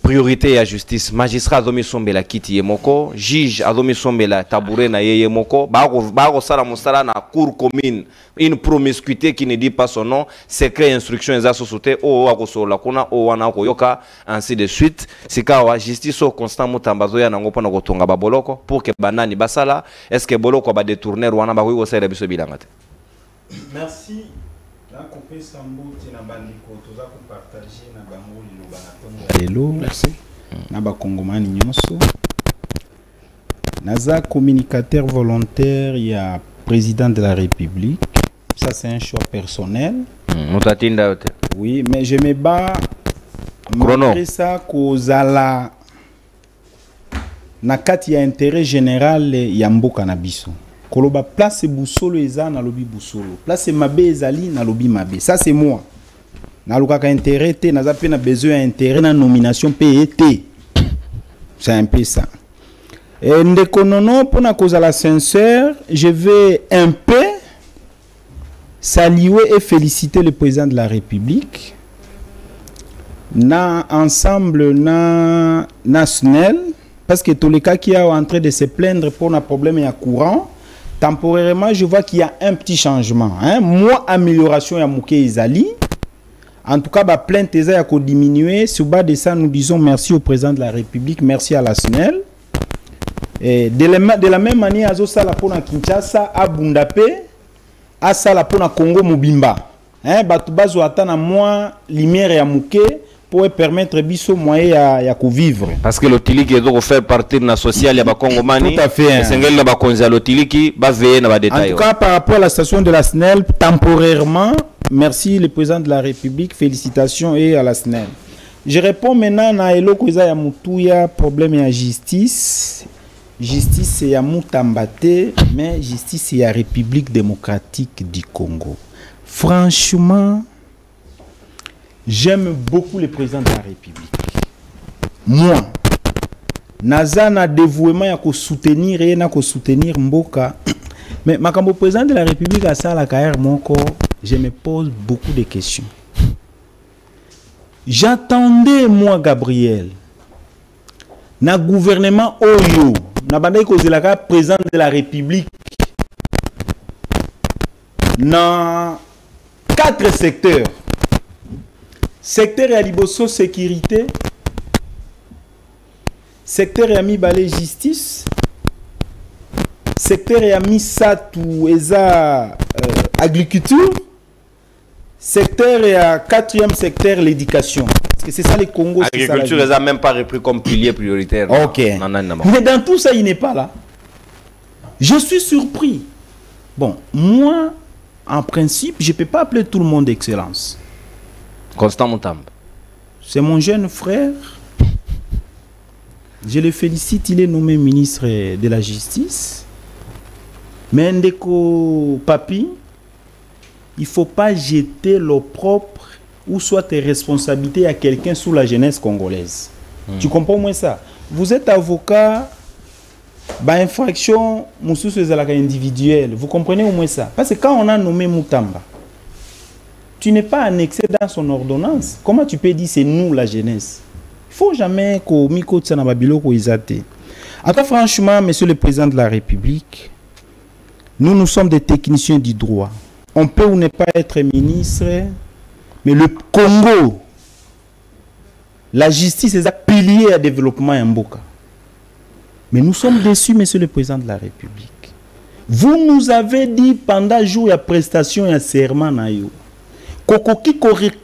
Priorité à justice. Magistrat Azomi Sombela Kiti Yemoko, juge Azomi Sombela Tabouret na Yemoko, Baro Sala Moussala na cour commune, une promiscuité qui ne dit pas son nom, secret instruction et société, o Agoso Lakuna, o Wanako Yoka, ainsi de suite. C'est qu'à justice au constant Moutambazoya Nangopa Nagotonga Baboloko, pour que Banani Basala, est-ce que Boloko va détourner Rwana Bawi au Serebiso Bilangate? Merci. Merci. Naba Kongomani nyonso. Naza communicateur volontaire, il y a président de la République. Ça c'est un choix personnel. Oui, mais je me bats malgré ça Kozala Nakati ya intérêt général ya mboka na biso. Koloba place Boussolo eza na lobi Boussolo. Place Mabe ezali na lobi Mabe. Ça c'est moi. Na lukaka intérêt te, na zape na besoin intérêt na nomination PET. C'est un peu ça. Et ndeko nono pour na cause la sincère, je vais un peu saluer et féliciter le président de la République. Na ensemble na national parce que tous les cas qui sont en train de se plaindre pour un problème à courant. Temporairement, je vois qu'il y a un petit changement. Hein? Moi, amélioration à Mouké Ezali. En tout cas, la plainte a diminué. Sur bas de ça, nous disons merci au président de la République, merci à la SNEL. Et de la même manière, à Sala pour Kinshasa, à Bundapé, à Sala pour Congo Mobimba. Hein? Batubazo attend à moi, lumière et à Mouké. Pour permettre biso moyen ya vivre parce que l'otiliki est fait partie de la sociale ya ba Congomani tout à fait sengel la ba konza l'otiliki ba veiller na ba détail en tout cas par rapport à la station de la SNEL temporairement merci le président de la République félicitations et à la SNEL. Je réponds maintenant à eloko za ya mutuya problème ya justice c'est ya mutambate mais justice c'est ya République démocratique du Congo. Franchement, j'aime beaucoup le président de la République. Moi, naza na dévouement ya ko soutenir et na ko soutenir Mboka. Mais makambo président de la République a ça la carrière mon corps, je me pose beaucoup de questions. J'attendais moi Gabriel na gouvernement Oyo, na bandai ko zelaka président de la République. Na 4 secteurs. Secteur Aliboso sécurité, secteur Yami Balé justice, secteur Yami Satou Eza agriculture, secteur et 4e secteur l'éducation. Parce que c'est ça les Congo. Agriculture Eza même pas repris comme pilier prioritaire. Ok. Mais dans tout ça il n'est pas là. Je suis surpris. Bon, moi en principe je ne peux pas appeler tout le monde d'excellence. Constant Mutamba. C'est mon jeune frère. Je le félicite, il est nommé ministre de la Justice. Mais Ndeko Papi, il ne faut pas jeter l'opprobre ou soit tes responsabilités à quelqu'un sous la jeunesse congolaise. Tu comprends moins ça? Vous êtes avocat, infraction, individuelle. Vous comprenez au moins ça? Parce que quand on a nommé Mutamba, tu n'es pas annexé dans son ordonnance. Comment tu peux dire c'est nous la jeunesse? Il ne faut jamais que Miko Tsanababilo ko izate. En tout cas, franchement, monsieur le président de la République, nous sommes des techniciens du droit. On peut ou ne pas être ministre, mais le Congo, la justice est un pilier à développement en Mboka. Mais nous sommes déçus, monsieur le président de la République. Vous nous avez dit pendant jour la prestation et un serment na yo. Kokoki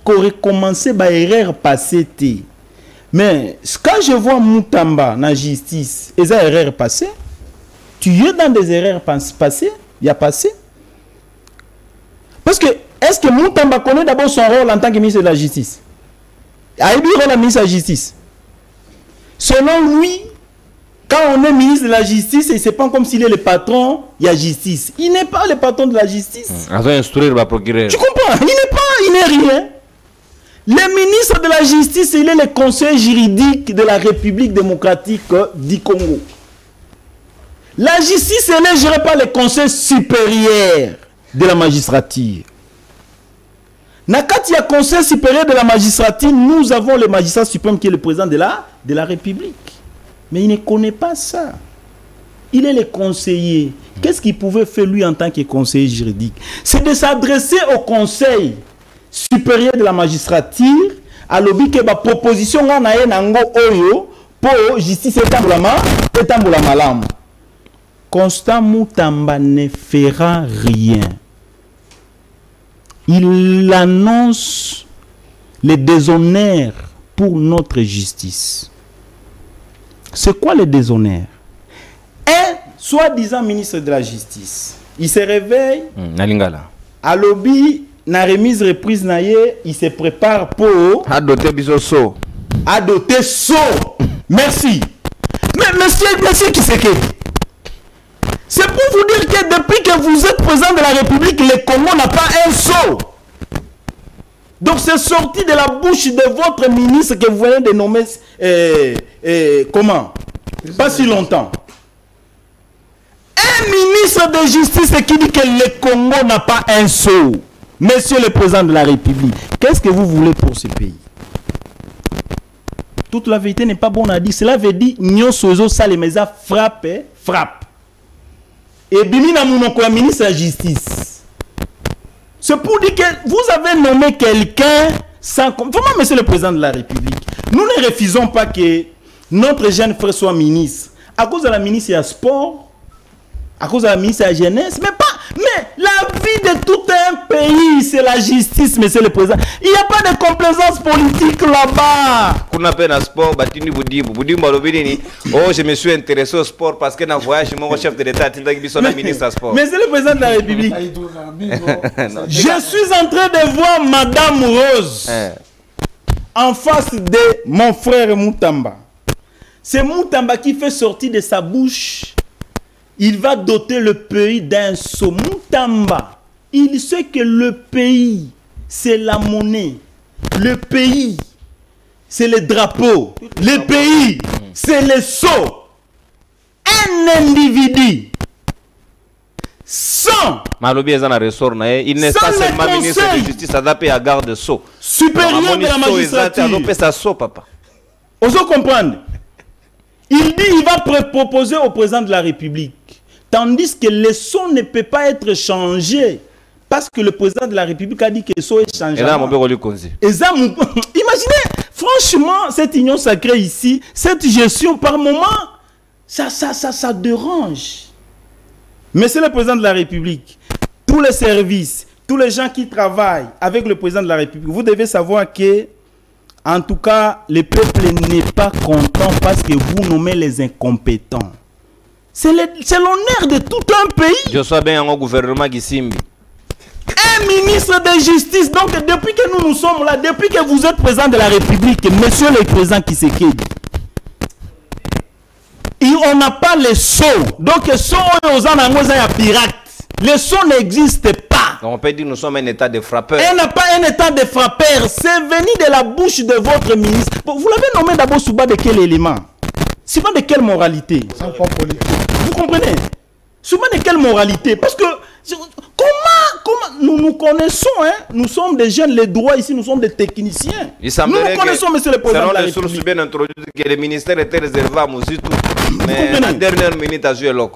aurait commencé par erreur passée. Mais quand je vois Mutamba dans la justice, et ça erreur passée, tu es dans des erreurs passées, il y a passé. Parce que, est-ce que Mutamba connaît d'abord son rôle en tant que ministre de la Justice? A eu le rôle de ministre de la Justice. Selon lui, quand on est ministre de la Justice, c'est pas comme s'il est le patron, il y a justice. Il n'est pas le patron de la justice. Tu comprends? Il n'est rien. Le ministre de la Justice, il est le conseil juridique de la République démocratique du Congo. La justice, elle est gérée par le conseil supérieur de la magistrature. Quand il y a conseil supérieur de la magistrature, nous avons le magistrat suprême qui est le président de la République. Mais il ne connaît pas ça. Il est le conseiller. Qu'est-ce qu'il pouvait faire lui en tant que conseiller juridique? C'est de s'adresser au conseil supérieur de la magistrature à l'objet que la proposition pour justice et malam. Constant Mutamba ne fera rien. Il annonce le déshonneur pour notre justice. C'est quoi le déshonneur? Un soi-disant ministre de la Justice, il se réveille, à lobby, na remise reprise naye, il se prépare pour adopter bisoso. Adopter so. Merci. Mais monsieur Kiseke, c'est C'est pour vous dire que depuis que vous êtes président de la République, le Congo n'a pas un sou. Donc c'est sorti de la bouche de votre ministre que vous venez de nommer, comment? Pas si longtemps. Un ministre de justice qui dit que le Congo n'a pas un sou. Monsieur le président de la République, qu'est-ce que vous voulez pour ce pays? Toute la vérité n'est pas bonne à dire. Cela veut dire Nyon Sozo Salemeza frappe, frappe. Et Bimina Mounoko, ministre de la Justice. C'est pour dire que vous avez nommé quelqu'un sans... Vraiment, monsieur le président de la République, nous ne refusons pas que notre jeune frère soit ministre. À cause de la ministre, il y a sport. À cause de la ministre, il y a jeunesse. Mais la vie de tout un pays, c'est la justice, monsieur le président. Il n'y a pas de complaisance politique là-bas. Qu'on appelle un sport, oh, je me suis intéressé au sport parce que dans le voyage, mon chef de l'État, ministre du sport. Monsieur le président de la République, je suis en train de voir Madame Rose en face de mon frère Moutamba. C'est Moutamba qui fait sortir de sa bouche. Il va doter le pays d'un sceau. Moutamba, il sait que le pays, c'est la monnaie. Le pays, c'est le drapeau. Le pays, c'est le sceau. Un individu sans il n'est pas seulement ministre de justice adapté à garde de sceau. Supérieur de la magistrature. Papa. Vous comprenez? Il dit qu'il va proposer au président de la République. Tandis que le son ne peut pas être changé. Parce que le président de la République a dit que le son est changé. Imaginez, franchement, cette union sacrée ici, cette gestion par moment, ça dérange. Monsieur le président de la République, tous les services, tous les gens qui travaillent avec le président de la République, vous devez savoir que en tout cas, le peuple n'est pas content parce que vous nommez les incompétents. C'est l'honneur de tout un pays. Je sois bien au gouvernement Gisimbi. Un ministre de justice. Donc, depuis que nous sommes là, depuis que vous êtes président de la République, monsieur le président Tshisekedi, on n'a pas les sceaux. Donc, les sceaux aux en pirate. Les sceaux n'existent pas. On peut dire que nous sommes un état de frappeur. Elle n'a pas un état de frappeur. C'est venu de la bouche de votre ministre. Vous l'avez nommé d'abord sous bas de quel élément? Sous bas de quelle moralité? Vous comprenez? Sous bas de quelle moralité? Parce que comment nous connaissons, hein? Nous sommes des jeunes, les droits ici, nous sommes des techniciens. Nous connaissons, monsieur le président de la République. Sources bien introduites que le ministère était réservé à Mouzitou. Mais la dernière minute a joué l'oc.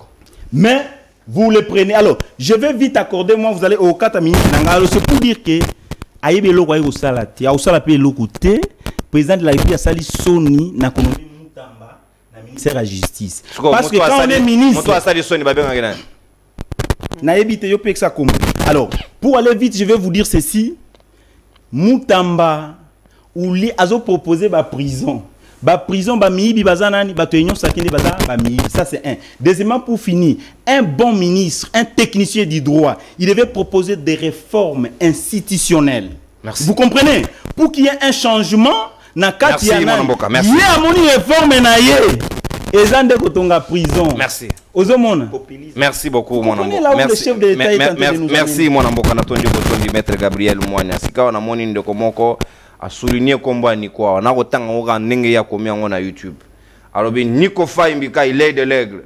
Mais vous le prenez. Alors, je vais vite accorder, moi, vous allez au 4 minutes. C'est pour dire que Aïbe Loko Aïe Osalati, Aïe Lokote, président de la République a sali Soni, n'a connu Moutamba, na ministère de la Justice. Parce que quand on est ministre, alors, pour aller vite, je vais vous dire ceci. Moutamba, ou li azo proposé ma prison. Prison, ça c'est un. Deuxièmement, pour finir, un bon ministre, un technicien du droit, il devait proposer des réformes institutionnelles. Merci. Vous comprenez? Pour qu'il y ait un changement, merci, mon Mboka. Merci. Il y a une réforme. Merci. Merci beaucoup, mon Mboka. Merci, mon Mboka. Maître Gabriel Mwanya. Sika na moni ndeko moko a souligné combat ni quoi. On a autant on nenge ya combien on a YouTube. Alors bien Nico Faimbika, il est de l'aigle.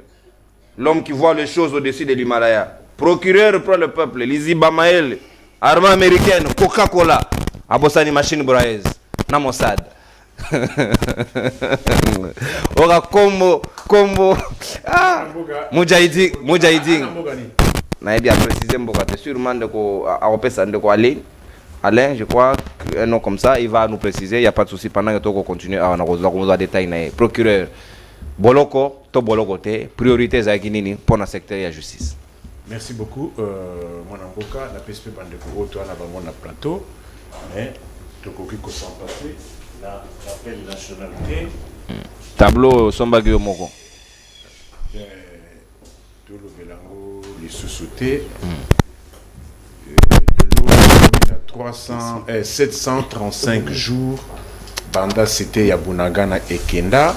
L'homme qui voit les choses au-dessus de l'Himalaya. Procureur pour le peuple, Lizi Bamael, armée américaine, Coca-Cola, Abosani machine braise, na Mossad. Ora combo ah Mujahideen na bien préciser Mboka te sûrement de ko a opesa de ko Alain, je crois qu'un nom comme ça, il va nous préciser, il n'y a pas de souci pendant que tu continues à nous détailler. Procureur, Boloko, to Boloko te, priorité Zaginini pour le secteur de la justice. Merci beaucoup, mon avocat, la PSP Bandeko, toi, on a plateau, mais tu peux s'en passer, l'appel nationalité. Tableau Sombagio Moko. Tout le Belango, les sous-soutés. 735 jours, Banda c'était Yabunagana et Kenda.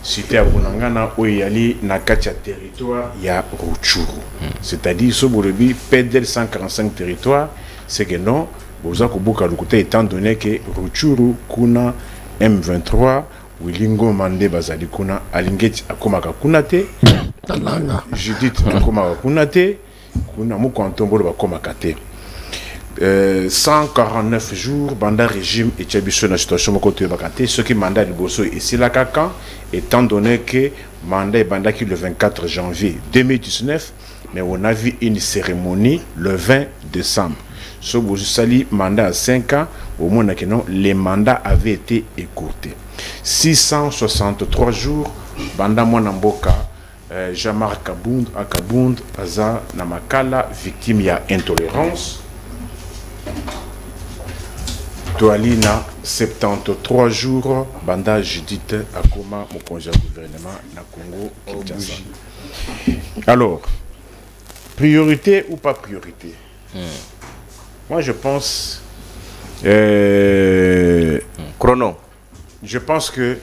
cité à Bunangana où il y a na katia territoire il y a Rutshuru. C'est-à-dire ce bolobi PDL 145 territoires, c'est que non, vous avez beaucoup de côté étant donné que Rutshuru kuna M23 Wilingo Mande Bazali kuna Alingeti akomaka kunate Judith akomaka kunate kuna mukantombolo bakomaka te. 149 jours banda régime et tchabiso na situation mokoto bakate ce qui mandat liboso ici la kaka étant donné que mandat est banda qui le 24 janvier 2019 mais on a vu une cérémonie le 20 décembre ce sali mandat à 5 ans au moins que non les mandats avaient été écourtés 663 jours banda mwanamboka Jean-Marc Akabound aza na makala victime ya intolérance Toalina 73 jours banda Judith Akoma mon congé gouvernement na Congo Kinshasa. Alors priorité ou pas priorité? Moi je pense chrono. Je pense que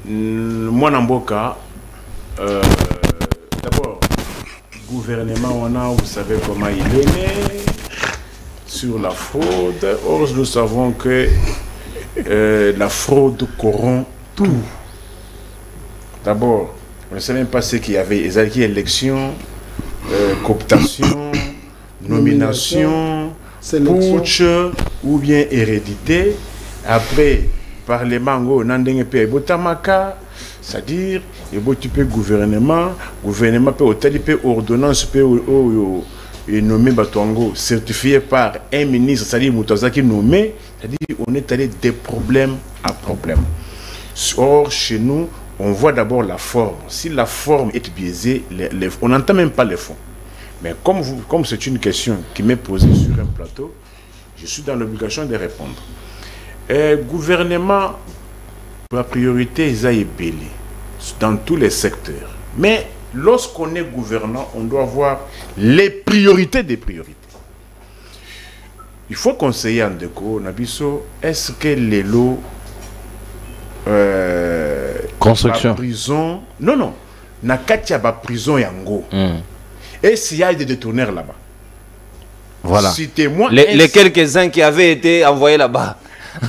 moi Namboka d'abord gouvernement on a, vous savez comment il est né sur la fraude. Or nous savons que la fraude corrompt tout. D'abord on ne sait même pas ce qu'il y avait élection, cooptation, nomination, putsch ou bien hérédité. Après parlement nandenge pe botamaka, c'est-à-dire tu peux gouvernement peut hôtel peut ordonnance peut et nommé Batongo certifié par un ministre, c'est-à-dire Moutazaki nommé, c'est-à-dire on est allé des problèmes à problème. Or chez nous on voit d'abord la forme. Si la forme est biaisée, on n'entend même pas les fonds. Mais comme c'est une question qui m'est posée sur un plateau, je suis dans l'obligation de répondre. Gouvernement, la priorité est belé dans tous les secteurs. Mais lorsqu'on est gouvernant, on doit voir les priorités des priorités. Il faut conseiller en déco, Nabiso, est-ce que les lots construction prison, non, na katia ba prison yango. Et s'il y a des détourneurs là-bas. Voilà. Citez-moi les quelques-uns qui avaient été envoyés là-bas.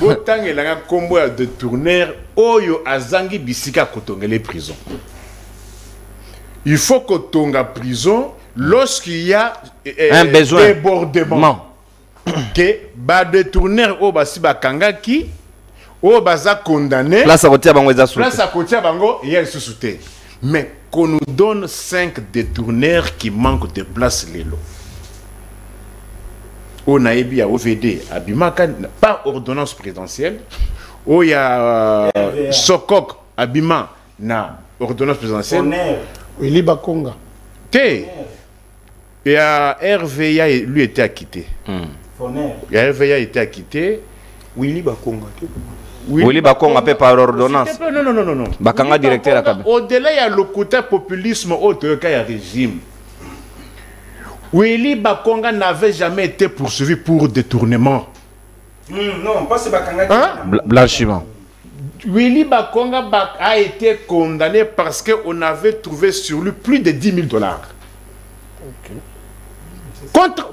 Autant il y a un combo de tourneurs, Oyo Azangi Bisika Kotongele prison. Il faut que Tonga prison, lorsqu'il y a un besoin débordement, que ba de tourneurs au Basiba Kangaki, au Baza condamné, place à côté bango il y a sous-souté. Mais qu'on nous donne 5 détourneurs qui manquent de place les lots. On a ébi à OVD, à Bimaka, pas ordonnance présidentielle. Où il y a Sokok, à Bima, na ordonnance présidentielle. Willy Bakonga. Et à RVA, lui était acquitté. Et RVA était acquitté. Willy Bakonga. Willy Bakonga paie par ordonnance. Non. Bakanga directeur à au-delà, il y a le côté populisme, autre cas, il y a régime. Willy Bakonga n'avait jamais été poursuivi pour détournement. Non, pas ce Bakanga. Blanchiment. Willy Bakonga a été condamné parce qu'on avait trouvé sur lui plus de $10 000.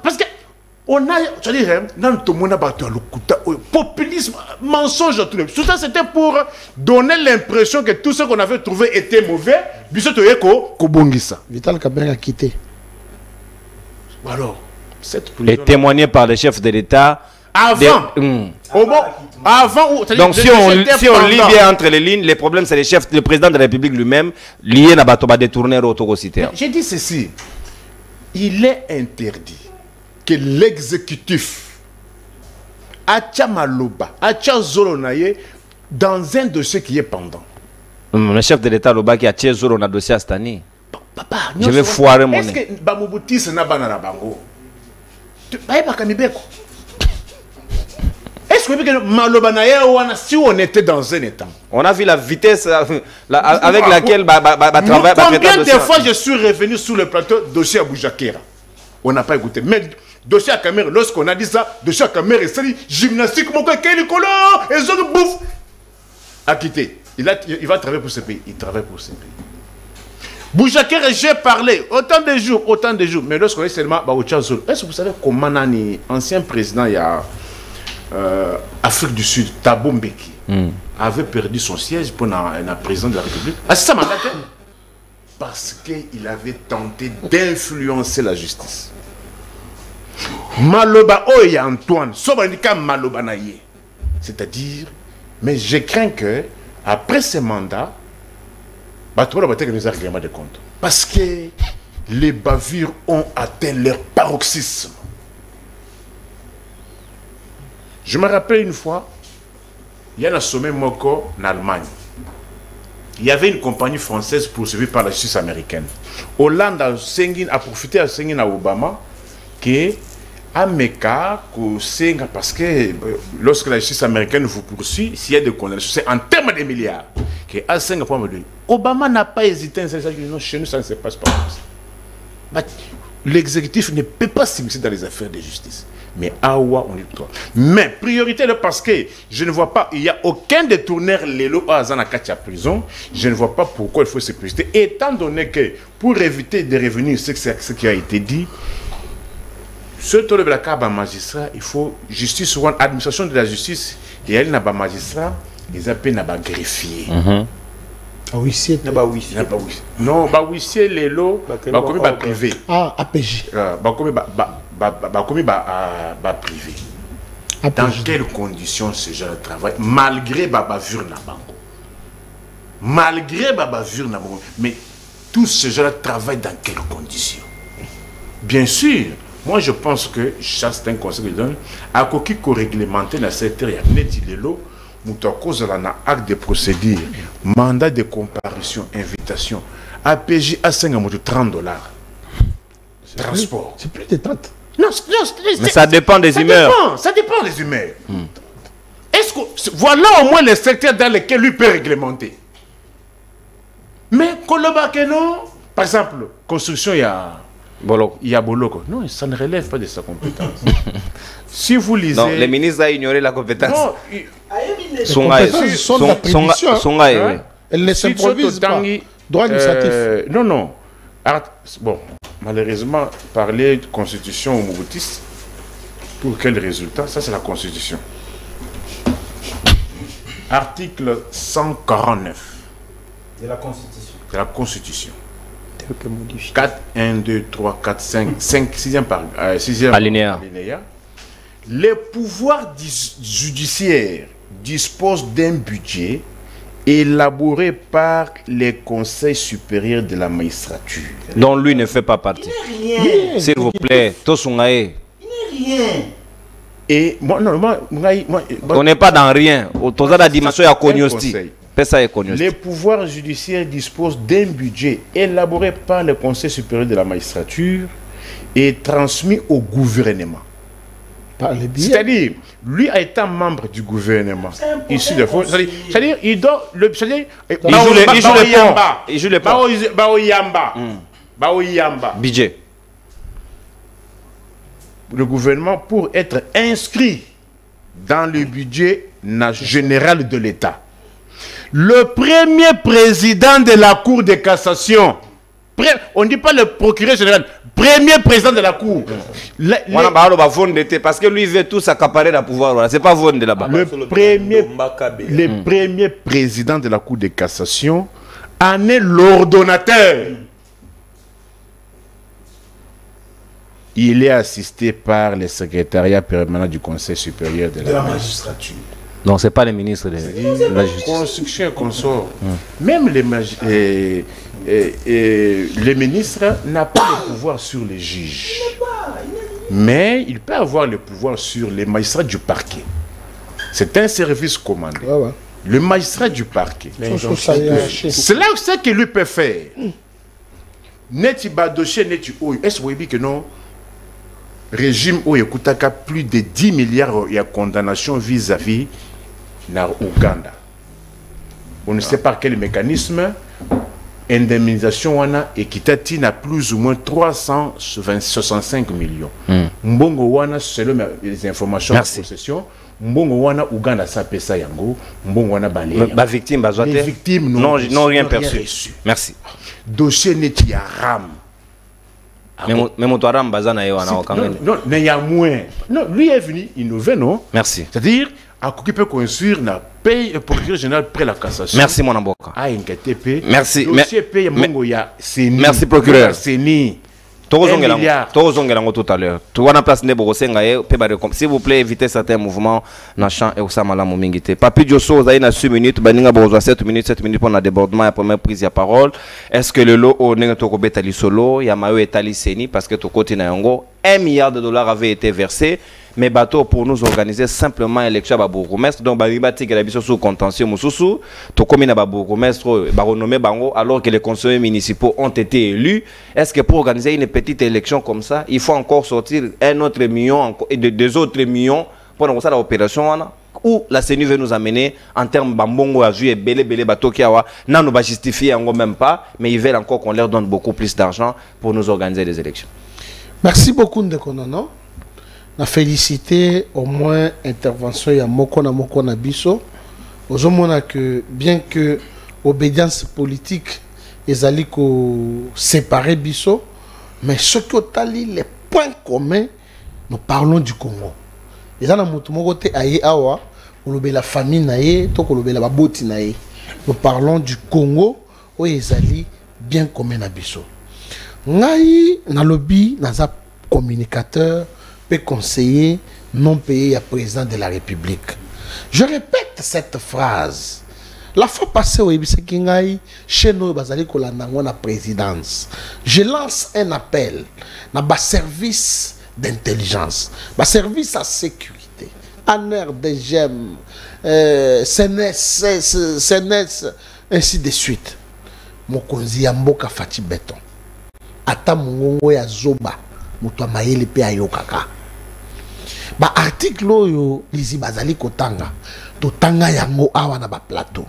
Parce que on a, c'est-à-dire, populisme, mensonge, tout ça c'était pour donner l'impression que tout ce qu'on avait trouvé était mauvais. Vital Kamerhe a quitté. Alors, et témoigné par le chef de l'État. Avant, donc si on lit bien entre les lignes, les problèmes c'est le président de la République lui-même lié à Batoba détourner autocité. J'ai dit ceci, il est interdit que l'exécutif Acha Maloba, Acha Zolonaye dans un dossier qui est pendant. Le chef de l'État Loba qui a tiré Zolo dans le dossier à cette année. Je vais foirer mon nez. Est-ce que Bamoubutis n'a pas na bango? Est-ce que Malobanaye ouana si on était dans un état? On a vu la vitesse avec laquelle travaille. Combien de fois je suis revenu sur le plateau dossier à Boujakera? On n'a pas écouté. Mais dossier à Kamerhe, lorsqu'on a dit ça, dossier à Kamerhe, c'est gymnastique, mon coquin, Nicolas, et autres bouffe. A quitté. il va travailler pour ce pays. Il travaille pour ce pays. Boujakere, j'ai parlé autant de jours. Mais lorsqu'on est seulement Baouchazol, est-ce que vous savez comment un ancien président, il y a Afrique du Sud, Thabo Mbeki, avait perdu son siège pour la président de la République? Ah, c'est ça, mandat? Parce qu'il avait tenté d'influencer la justice. Maloba Oye Antoine, Sobanika Maloba Naye. C'est-à-dire, mais je crains que, après ce mandat, nous a règlement de compte. Parce que les bavures ont atteint leur paroxysme. Je me rappelle une fois, il y a un sommet Moko en Allemagne. Il y avait une compagnie française poursuivie par la justice américaine. Hollande a profité à Senghine à Obama que Ameka, parce que lorsque la justice américaine vous poursuit, s'il y a des condamnations, c'est en termes de milliards. Obama n'a pas hésité à dire non, chez nous ça ne se passe pas comme ça. L'exécutif ne peut pas s'immiscer dans les affaires de justice. Mais Awa, on est toi. Mais priorité, parce que je ne vois pas, il n'y a aucun détourneur Lelo à Zanakatia prison. Je ne vois pas pourquoi il faut sécurité. Étant donné que pour éviter de revenir ce qui a été dit, ce tour de la magistrat, il faut justice ou administration de la justice. Et elle n'a pas magistrat, ils appellent n'a pas greffier. Huissier. Non, huissier Lelo, privé. Ah, APJ. Privé. Dans quelles conditions ce genre de travail, malgré bavure na bango, mais tout ce genre de travail dans quelles conditions? Bien sûr, moi je pense que c'est un conseil que je donne à quoi réglementer dans le secteur net Lelo. Nous avons un acte de procédure, mandat de comparution, invitation, APJ à 30 $. Transport. C'est plus de 30. Non, mais ça dépend des humeurs. Ça dépend des humeurs. Est-ce que voilà au moins les secteurs dans lesquels lui peut réglementer? Mais non, par exemple, construction, il y a Boloko. Non, ça ne relève pas de sa compétence. Si vous lisez... Non, les ministres ont ignoré la compétence. Non, elle ne s'improvise pas. Droit administratif. Non. Bon, malheureusement, parler de constitution au Mobutis, pour quel résultat? Ça, c'est la constitution. Article 149. De la constitution. De la constitution. 4, 1, 2, 3, 4, 5, 6e alinéa. Les pouvoirs judiciaires disposent d'un budget élaboré par les conseils supérieurs de la magistrature. Dont lui ne fait pas partie. S'il vous plaît, Tosungae. Il n'est rien. Et moi, on n'est pas dans rien. Autour la dimension à Konyosti. Les pouvoirs judiciaires disposent d'un budget élaboré par le conseil supérieur de la magistrature et transmis au gouvernement. C'est-à-dire, lui a été membre du gouvernement. Ici, c'est-à-dire, il doit il joue le pont. Budget. Le gouvernement pour être inscrit dans le budget général de l'État. Le premier président de la Cour de cassation, on ne dit pas le procureur général, premier président de la Cour. Parce que lui veut tout s'accaparer le pouvoir. C'est pas Vonde là-bas. Le premier président de la Cour de cassation en est l'ordonnateur. Il est assisté par le secrétariat permanent du Conseil supérieur de la magistrature. Non, ce n'est pas les ministres de la justice. Construction et consort. Même les ministres n'ont pas le pouvoir sur les juges. Mais il peut avoir le pouvoir sur les magistrats du parquet. C'est un service commandé. Le magistrat du parquet. C'est là ce que lui peut faire. Neti Badoché, Neti Oyo. Est-ce que vous voyez que non? Régime où il coûte plus de 10 milliards de condamnation vis-à-vis de l'Ouganda. On ne sait pas quel mécanisme indemnisation wana ekitati na plus ou moins 365 millions. Mbongo wana selon les informations de possession, mbongo wana Uganda sa pesa yango, mbongo wana balé. Ba victime bazote. Les victimes n'ont rien perçu. Merci. Dossier neti ya ram. Mais mon toaram bazana yo wana okangene. Non, mais il y a moins. Non, lui est venu innover, non? Merci. C'est-à-dire à qui peut construire na paye le procureur général près la cassation. Merci mon amboka. Ah NKTP. Merci. Merci procureur. Seni. Tozongela tout à l'heure. Tu wana place ne bokosenga s'il vous plaît évitez certains mouvements na champ et osama mingité. Papi Diosso za ina 6 minutes baninga bozo 7 minutes pour na débordement la première prise de parole. Est-ce que le lot au nenga to kobeta li solo ya mayo etali seni parce que to côté na yango 1 milliard de dollars avait été versé. Mais bateau pour nous organiser simplement élection à bourgmestre donc baribati que la biso sous contentieux mususu to comme na bourgmestre ba renommé bango alors que les conseillers municipaux ont été élus. Est-ce que pour organiser une petite élection comme ça il faut encore sortir un autre million et deux autres millions pour lancer l'opération où la CENI veut nous amener en termes bambongo à jouer belé bateau qui a non nous justifier encore même pas mais ils veulent encore qu'on leur donne beaucoup plus d'argent pour nous organiser des élections. Merci beaucoup Ndekonono. Na félicité au moins intervention ya moko na biso. Ozomona que bien que obédience politique ezali ko séparer biso, mais ce que tali les points communs, nous parlons du Congo. Ezana mutu moko te aye awa, olobe la famille naye, to kolobe la baboti naye. Nous parlons du Congo o ezali bien commun na biso. Ngai na lobby naza communicateur conseiller non payé à président de la République. Je répète cette phrase. La fois passée au Ibisekingai, chez nous, la présidence. Je lance un appel à bas service d'intelligence, bas service à sécurité, ANER, DGM, CNES, ainsi de suite. Mokonzi Yamboka Fati Beton. Ata Mungongo ya Zoba, Mutua Mayele pe ayokaka. Ba article oyo lizi bazali kotanga totanga yango awa na ba plateau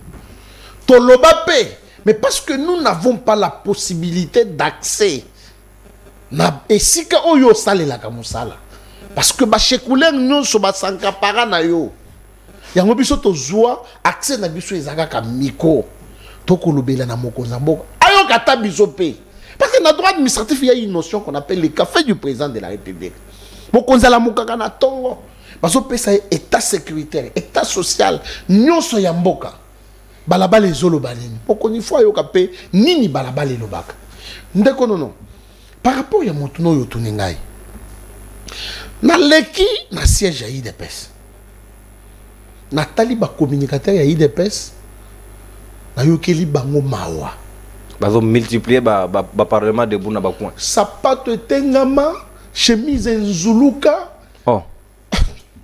to lobape mais parce que nous n'avons pas la possibilité d'accès na esika oyo salela ka musala parce que ba shekuler nyonso ba sankapara na yo yango biso to zwa accès na biso ezaka ka miko to kolobela na mokonza mboka ayo kata biso pe parce que na droit administratif il y a une notion qu'on appelle le café du président de la République. Mokonzala mukaka na tongo baso pesa état sécuritaire état social nyonso ya mboka balabala ezolo banini pokoni fo ayoka pe nini balabala elobaka ndeko nono par rapport ya motu no yo tuningai na leki na siège ya IDPS na tali ba communicateur ya IDPS na yokeli bango mawa bazo multiplier ba parlement de buna ba coin sapato etengama chemise nzuluka. Oh.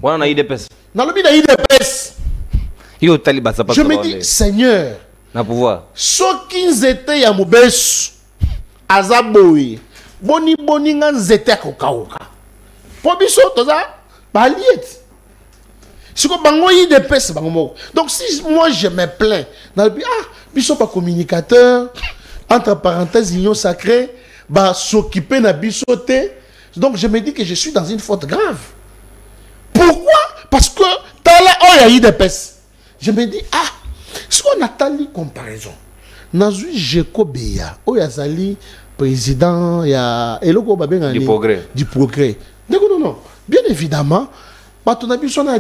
Wana na IDPS. Na lobi na IDPS. Yo taliba ça pas. Je me dis Seigneur. Na pouvoir. Soki nzete ya mubesu azaboyi. Boni nga nzete kokauka. Po biso toza baliet. Siko bango IDPS bango moko. Donc si moi je me plains, na lobi biso pas communicateur entre parenthèses union sacrée ba s'occuper na biso te. Donc je me dis que je suis dans une faute grave. Pourquoi? Parce que Tala Oya IDPS. Je me dis, si on a tali comparaison, Nazui Jeko Beya, Oya Zali, président, il y a du progrès. Du progrès. Non. Bien évidemment,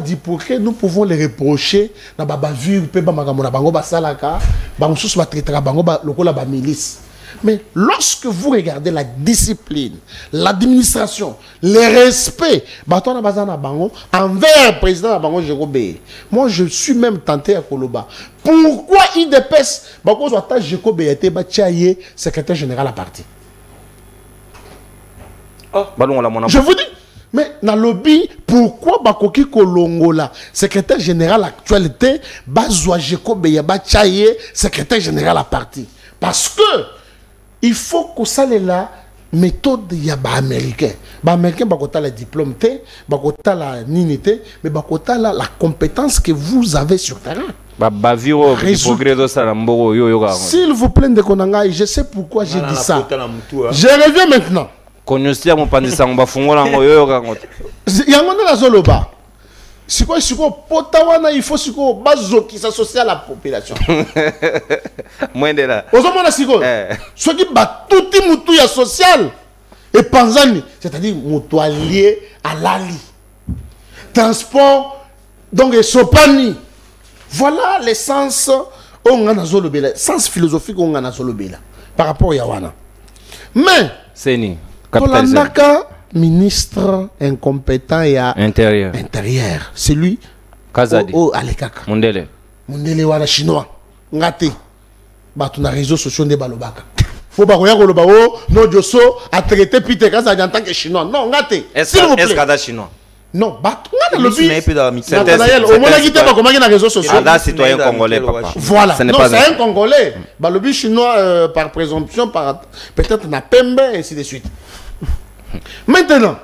du progrès, nous pouvons les reprocher na bavure, pe ba makamona bango ba salaka, bango sous ba traitera bango ba lokola ba milice. Mais lorsque vous regardez la discipline, l'administration, le respect, envers le président Bango Jérôme, moi je suis même tenté à Koloba. Pourquoi IDPS Bango Zwata Jérôme était secrétaire général à parti? Je vous dis, mais dans le lobby, pourquoi Bakoki Kolongola, secrétaire général actualité, Bazwa Jérôme secrétaire général à parti? Parce que il faut que ça soit la méthode ya ba américain. Ba américain bakota la diplôme té, bakota la ninité, mais bakota la compétence que vous avez sur terrain. S'il vous plaît, de Konangaï, je sais pourquoi j'ai dit ça. Je reviens maintenant. Si potawana il faut siko bazo qui s'associe à la population. Moins de là. Ozomona siko. Ce qui bat tout mutu ya social et panzani, c'est-à-dire mutualier à l'ali. Transport donc et sopani. Voilà l'essence on a zolobela, sens philosophique on a zolobela par rapport à Yawana. Mais Seni Tolandaka ministre incompétent et intérieur. C'est lui. Kazadi. Alekaka. Mundele. Mundele wana chinois. Ngate. Batu na réseaux sociaux de balobaka. Faut pas regarder le bao. Non Josso a traité Peter Kazadi en tant que chinois. Non ngate. Est-ce Kada chinois? Non, batu ngate le but. C'est au moins la guitare pas comment les réseaux sociaux. Un citoyen congolais papa. Voilà. Non, c'est un congolais. Le but chinois par présomption par peut-être na Pembe et ainsi de suite. Maintenant,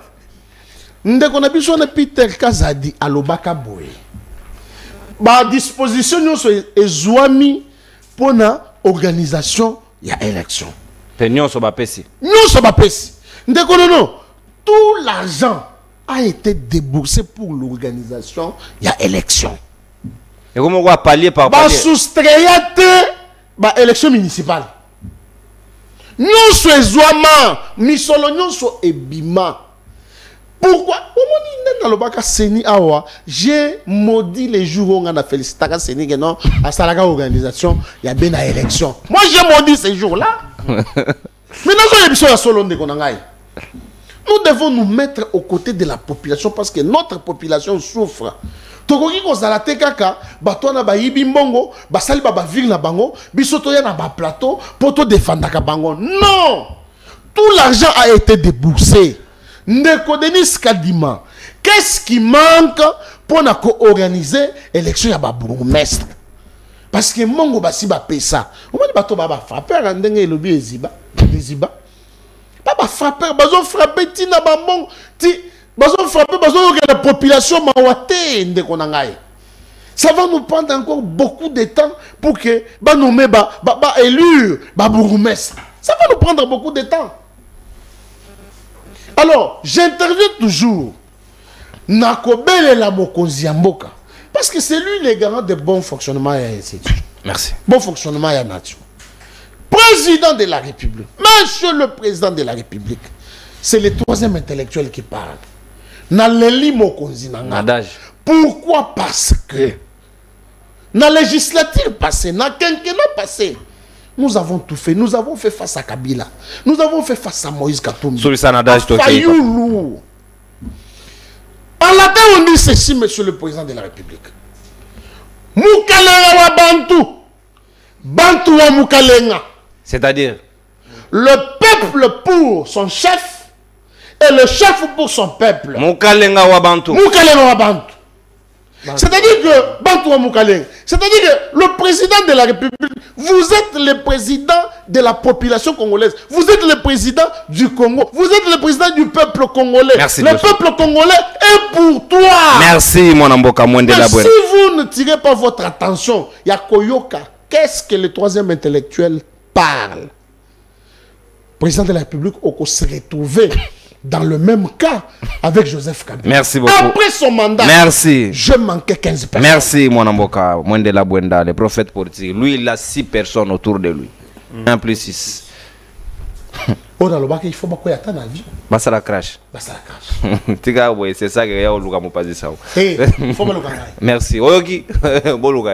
ndeko na biso na Peter Kazadi alobaka boye. Ba disposition nyonso ezwami pona organisation ya élection. Nyonso bapesi. Nyonso bapesi. Ndeko non, tout l'argent a été déboursé pour l'organisation ya élection. Et comment on va palier par palier? Ba soustrayate ba élection municipale. Nyonso ezwama, misolo nyonso ebima. Pourquoi? J'ai maudit les jours où on a félicité Seni que non, à Salaka organisation, il y a bien une élection. Moi j'ai maudit ces jours-là. Maintenant, nous devons nous mettre aux côtés de la population parce que notre population souffre. Tokoki ko zalate kaka bato na ba yibi mbongo basali ba ville na bango bisoto ya na ba plateau poto défendaka bango. Non, tout l'argent a été déboursé. Ndeko Denis Kadima, qu'est-ce qui manque pour organiser l'élection ya ba bourgmestre? Parce que mbongo basi ba pesa. On va bato ba frapper ndenge elobi eziba, eziba. Ba frapper, bazo frapper tina ba mbongo ti bazo frapper, bazo que la population mawate ndeko nangai. Ça va nous prendre encore beaucoup de temps pour que ba nommer ba élire ba bourgmestre. Ça va nous prendre beaucoup de temps. Alors, j'interviens toujours Nakobele la mokonzi ya mboka parce que c'est lui le garant de bon fonctionnement ya institution. Merci. Bon fonctionnement ya nation. Président de la République, monsieur le président de la République, c'est le troisième intellectuel qui parle. Naleli mokonzi nanga. Pourquoi? Parce que na législature passée, na quinquennat passé, nous avons tout fait. Nous avons fait face à Kabila. Nous avons fait face à Moïse Katumbi. Fayoulou. En latin, on dit ceci, monsieur le président de la République. Moukalenga wa Bantu. Bantu wa Moukalenga. C'est-à-dire? Le peuple pour son chef et le chef pour son peuple. Moukalenga wa Bantu. Moukalenga wa Bantu. C'est-à-dire que Bantu wa Moukalenga. C'est-à-dire que le président de la République, vous êtes le président de la population congolaise. Vous êtes le président du Congo. Vous êtes le président du peuple congolais. Merci, le peuple congolais est pour toi. Merci, mon amboka Mwende la Bouenne. Si vous ne tirez pas votre attention, Yakoyoka, qu'est-ce que le troisième intellectuel parle? Le président de la République a se retrouvé dans le même cas avec Joseph Kabila. Merci beaucoup. Après son mandat, merci. Je manquais 15 personnes. Merci, mon amboka Mwende la Bouenda, le prophète politique. Lui, il a 6 personnes autour de lui. 1 plus 6. Oh, dans le bac, il faut pas attendre l'avion. Basta la crash. Basta la crash. Tika, oui, c'est ça que y a au Luga Mopazi Sao. Merci. Oyoki, Boluga.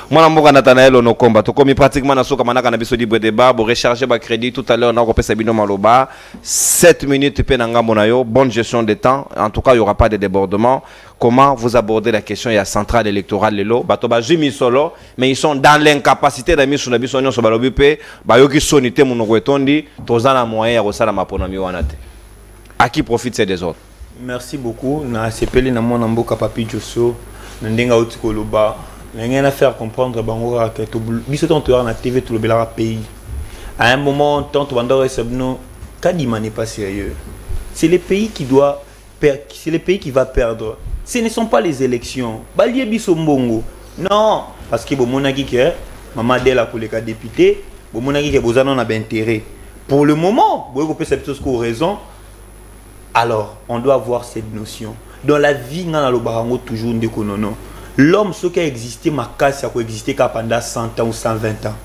Mon amboka Nathanaël Onokomba. Tout comme pratiquement dans ce que na biso libre débat, pour recharger ma crédit tout à l'heure, on a repéré Sabino Maloba. 7 minutes penanga monayo, bonne gestion de temps. En tout cas, il n'y aura pas de débordement. Comment vous abordez la question? Il y a centrale électorale lelo batoba jimi solo mais ils sont dans l'incapacité de miso na biso nyonso balobi pe bayoki sonité monoko etondi tozana moyen ya kosala mapona miwanate. À qui profite ces des autres? Merci beaucoup. Na sepeli na mon amboka papi Josso ndenga uti koloba ngena faire comprendre bango ka to biso ton na TV tout le belara pays. À un moment tant to bandore sebno kadima n'est pas sérieux. C'est le pays qui doit c'est le pays qui va perdre. Ce ne sont pas les élections. Balie biso mbongo. Non, parce que bon qui que maman Dela pour les cas députés, bon qui que besoin on a intérêt. Pour le moment, vous pouvez cette chose qu'on raison. Alors, on doit avoir cette notion. Dans la vie, on a le barango toujours non. L'homme, ce qui a existé, ma casse, a existé pendant 100 ans ou 120 ans.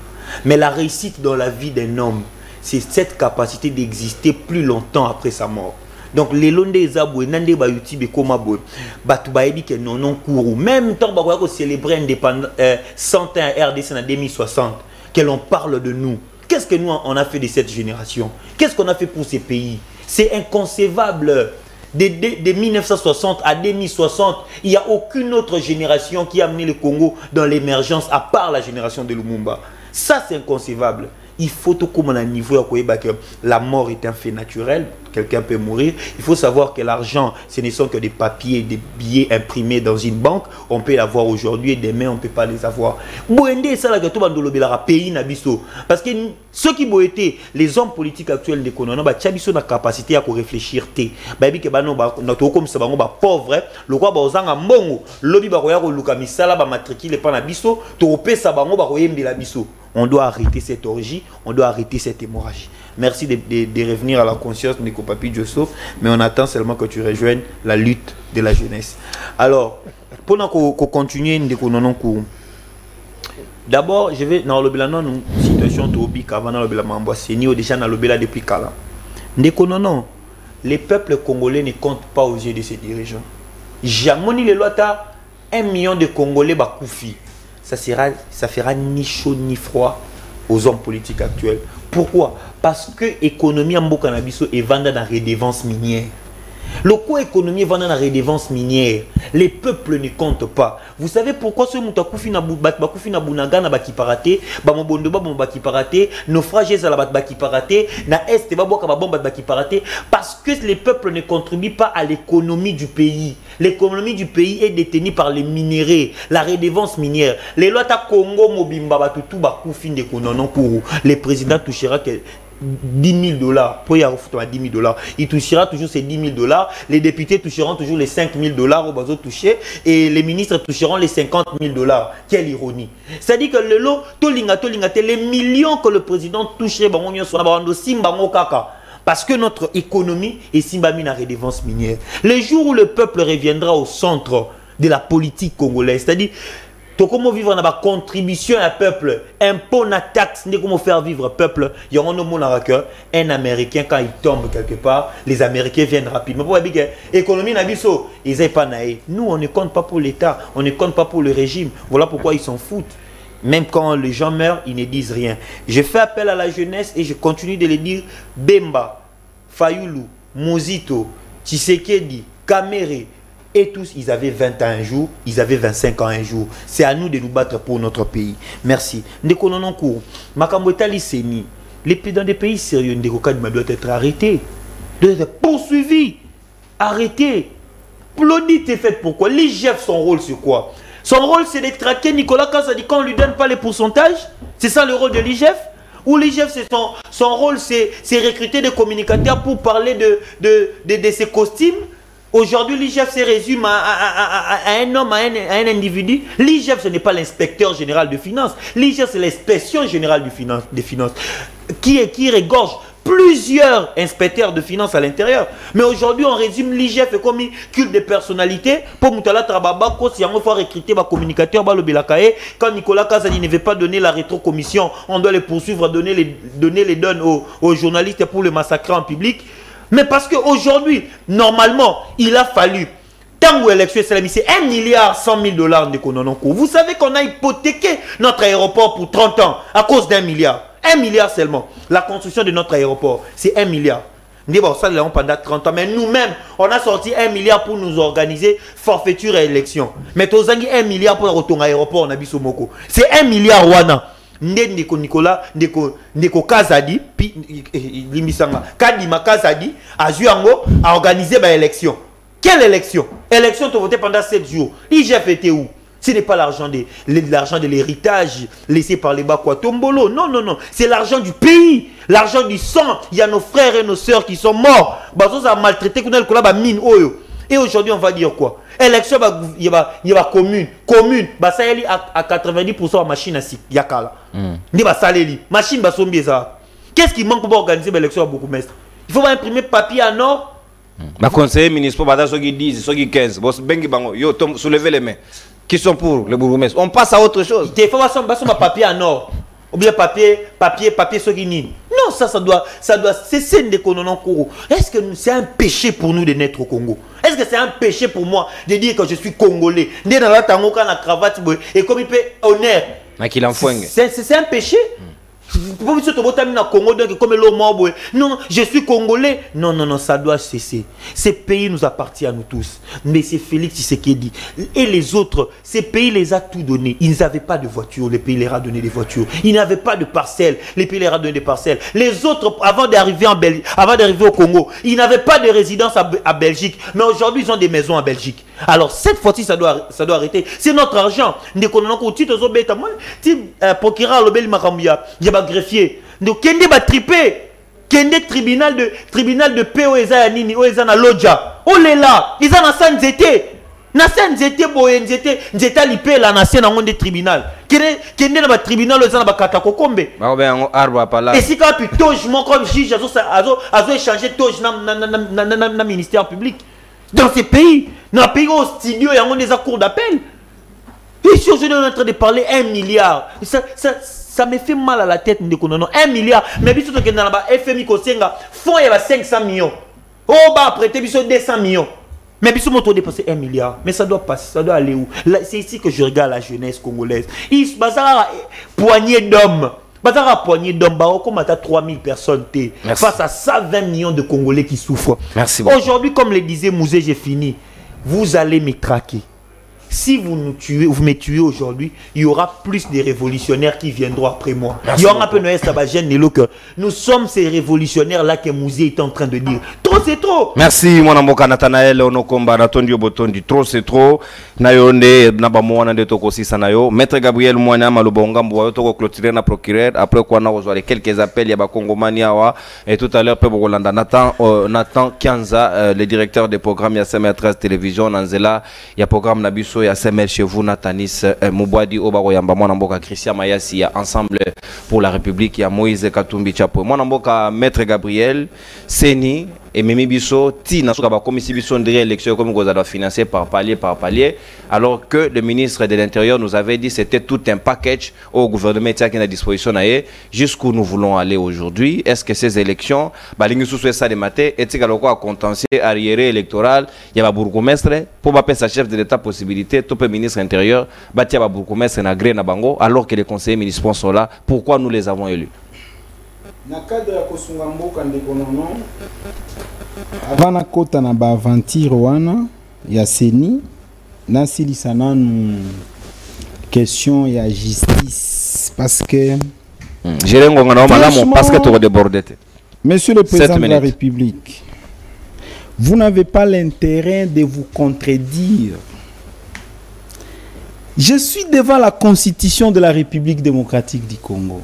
Mais la réussite dans la vie d'un homme, c'est cette capacité d'exister plus longtemps après sa mort. Donc les londes zaboué nande ba YouTube comme abou batu ba dit que non couru même temps ba ko célébrer indépendance 100 ans RDC en 2060 que l'on parle de nous. Qu'est-ce que nous on a fait de cette génération? Qu'est-ce qu'on a fait pour ces pays? C'est inconcevable. De 1960 à 2060, il n'y a aucune autre génération qui a amené le Congo dans l'émergence à part la génération de Lumumba. Ça, c'est inconcevable. Il faut tout comme on a un niveau que la mort est un fait naturel, quelqu'un peut mourir. Il faut savoir que l'argent, ce ne sont que des papiers, des billets imprimés dans une banque. On peut l'avoir aujourd'hui et demain, on ne peut pas les avoir. Parce que ceux qui ont été les hommes politiques actuels de Konono, ils ont la capacité à réfléchir. Comme ça, pauvre, le roi Bazanga Mbongo, lobby Baroya Lukamisala, matricule pas na biso, Topé Sabango Baroyembi la biso. On doit arrêter cette orgie, on doit arrêter cette hémorragie. Merci de revenir à la conscience de Nico Papi Diosso, mais on attend seulement que tu rejoignes la lutte de la jeunesse. Alors, pendant qu'on continue, d'abord, je vais dans le bilan une situation de avant dans le bilan Mamboisseni, déjà dans le bilan depuis Kala. Les peuples congolais ne comptent pas aux yeux de ces dirigeants. Jamais les lois 1 million de Congolais bakoufi. Ça fera ni chaud ni froid aux hommes politiques actuels. Pourquoi? Parce que l'économie en Bokanabiso est vendue dans la redevance minière. Le coût économique est vendu dans la redevance minière. Les peuples ne comptent pas. Vous savez pourquoi ce Moutakufi na Bunaga na Bakiparaté, Bamobondoba Bakiparaté, naufrage à la Bakiparaté, na Est Baboka Babomba Bakiparaté? Parce que les peuples ne contribuent pas à l'économie du pays. L'économie du pays est détenue par les minéraux, la redevance minière. Les lois ta Congo Mobimba Batutu Bakoufi de Kononon Kourou. Le président touchera que 10 000 $. Pour y avoir 10 000 $, il touchera toujours ces 10 000 $. Les députés toucheront toujours les 5 000 $ au bateau touché et les ministres toucheront les 50 000 $. Quelle ironie! C'est-à-dire que le lot, les millions que le président toucherait, parce que notre économie est simbami na redevance minière. Le jour où le peuple reviendra au centre de la politique congolaise, c'est-à-dire comment vivre dans la contribution à peuple, impôt, na taxe, comment faire vivre peuple. Il y a un Américain, quand il tombe quelque part, les Américains viennent rapidement. Pour l'économie, ils n'ont pas naïf. Nous, on ne compte pas pour l'État, on ne compte pas pour le régime. Voilà pourquoi ils s'en foutent. Même quand les gens meurent, ils ne disent rien. Je fais appel à la jeunesse et je continue de le dire. Bemba, Fayoulou, Mozito, Tshisekedi, Kamere, et tous, ils avaient 20 ans un jour, ils avaient 25 ans un jour. C'est à nous de nous battre pour notre pays. Merci. Dans des pays sérieux, Ndekokadima doit être arrêté, doit être poursuivi, arrêté. L'audit est fait pourquoi? L'IGF, son rôle, c'est quoi? Son rôle, c'est de traquer Nicolas Kazadi quand on ne lui donne pas les pourcentages. C'est ça le rôle de l'IGF? Ou l'IGF, son rôle, c'est recruter des communicateurs pour parler de ses costumes? Aujourd'hui, l'IGF se résume à un homme, à un individu. L'IGF, ce n'est pas l'inspecteur général de finances. L'IGF, c'est l'inspection générale des finances qui regorge plusieurs inspecteurs de finances à l'intérieur. Mais aujourd'hui, on résume l'IGF comme une culte de personnalité. Pour Moutala Trababa, si on faut recruter des communicateurs, quand Nicolas Kazadi ne veut pas donner la rétrocommission, on doit les poursuivre, donner les donnes aux journalistes pour le massacrer en public. Mais parce qu'aujourd'hui, normalement, il a fallu, tant que l'élection est c'est 1 milliard 100 000 $ de Konononko. Vous savez qu'on a hypothéqué notre aéroport pour 30 ans à cause d'1 milliard. 1 milliard seulement. La construction de notre aéroport, c'est 1 milliard. Bon, ça, là, pendant 30 ans. Mais nous-mêmes, on a sorti 1 milliard pour nous organiser forfaiture et élection. Mais tu as 1 milliard pour retourner à l'aéroport, on a biso moko. C'est 1 milliard wana. Ndeko Nicolas, Ndeko Kazadi, puis Limisanga, Kadima Kazadi, a organisé l'élection. Quelle élection? Élection, tu as voté pendant 7 jours. L'IGF était où? Ce n'est pas l'argent de l'héritage laissé par les Bakwa-Tombolo. Non, non, non. C'est l'argent du pays. L'argent du sang. Il y a nos frères et nos sœurs qui sont morts. Bazo a maltraité. Et aujourd'hui, on va dire quoi? élection il y a commune bah ça y à 90% machine à yakala ndi bah ça les machine bah sombi ça qu'est-ce qui manque pour organiser l'élection à bourgmestre il faut imprimer papier en or ma conseiller municipal bada ceux qui 10 ceux qui 15 boss bengi bango yo soulevez les mains qui sont pour le bourgmestre on passe à autre chose il faut ma papier en or ou bien papier ceux qui nient non ça doit cesser de Konononkourou. Est-ce que c'est un péché pour nous de naître au Congo? Est-ce que c'est un péché pour moi de dire que je suis congolais? Né dans la tangoka na cravate et comme il peut honneur. C'est un péché. Non, je suis congolais. Non, ça doit cesser. Ce pays nous appartient à nous tous. Mais c'est Félix Tshisekedi. Et les autres, ces pays les a tout donné. Ils n'avaient pas de voiture, les pays leur a donné des voitures. Ils n'avaient pas de parcelles, les pays leur a donné des parcelles. Les autres, avant d'arriver au Congo, ils n'avaient pas de résidence à Belgique. Mais aujourd'hui, ils ont des maisons en Belgique. Alors, cette fois-ci, ça doit arrêter. C'est notre argent. Greffier donc kende ba triper kende tribunal de paix o eza ya nini o eza na loja o lela iza na sanzete boye nzete lipela na sen na tribunal kende na ba tribunal o eza na ba kata kokombe ba ben arbre pala et si quand puis toge mon comme juge azo échanger toge na ministère public dans ces pays dans pays au studio ya des cours d'appel. Et si aujourd'hui on est en train de parler 1 milliard, ça me fait mal à la tête. 1 milliard, mais si tu dans la FMI, fonds il y a 500 millions. Oh, bah, prêter 200 millions. Mais si on dépasser 1 milliard, mais ça doit passer, ça doit aller où? C'est ici que je regarde la jeunesse congolaise. Il se passe à poignée d'hommes. Poignée d'hommes, comme 3000 personnes face à 120 millions de Congolais qui souffrent. Merci beaucoup. Aujourd'hui, comme le disait Mouzé, j'ai fini. Vous allez me traquer. Si vous nous tuez, vous me tuez aujourd'hui, il y aura plus de révolutionnaires qui viendront après moi. Il y aura un peu de sabagène que nous sommes ces révolutionnaires-là que Mouzé est en train de dire. Trop c'est trop. Merci mon amour Nathanaël Onokomba Natondi Obotondi. Trop c'est trop. Nayonde Nabamouana de Tokosi Sanayo. Maître Gabriel Mouana Malobonga Mboyo Toko clôturer na procureur. Après quoi on a reçu quelques appels. Il y a Kongomania et tout à l'heure Pebo Rolanda Nathan Kianza, le directeur des programmes Yassem 13 télévision Nanzela. Il y a programme Nabiso. Il y a SML chez vous, Nathanis Moubouadi, Obaro Yamba, Mwanamboka, Christian Mayasi, il y a Ensemble pour la République, il y a Moïse Katumbi Chapo, Mwanamboka, Maître Gabriel, Seni et Mimi Bisso, Tina, commission de réélection comme vous avez financé par palier, alors que le ministre de l'Intérieur nous avait dit que c'était tout un package au gouvernement qui est à disposition jusqu'où nous voulons aller aujourd'hui. Est-ce que ces élections, ça des matin, est-ce à contentieux arriéré électoral, il y a un bourgmestre, pour pas sa chef de l'État possibilité, tout le ministre intérieur, il y a un bourgmestre na gré na bango, alors que les conseillers municipaux sont là, pourquoi nous les avons élus? Na cadre ya kosunga mboka ndeko nono avana kota na ba aventure wana ya Seni na silisa nanu question ya justice parce que Monsieur le Président de la République, vous n'avez pas l'intérêt de vous contredire. Je suis devant la Constitution de la République démocratique du Congo.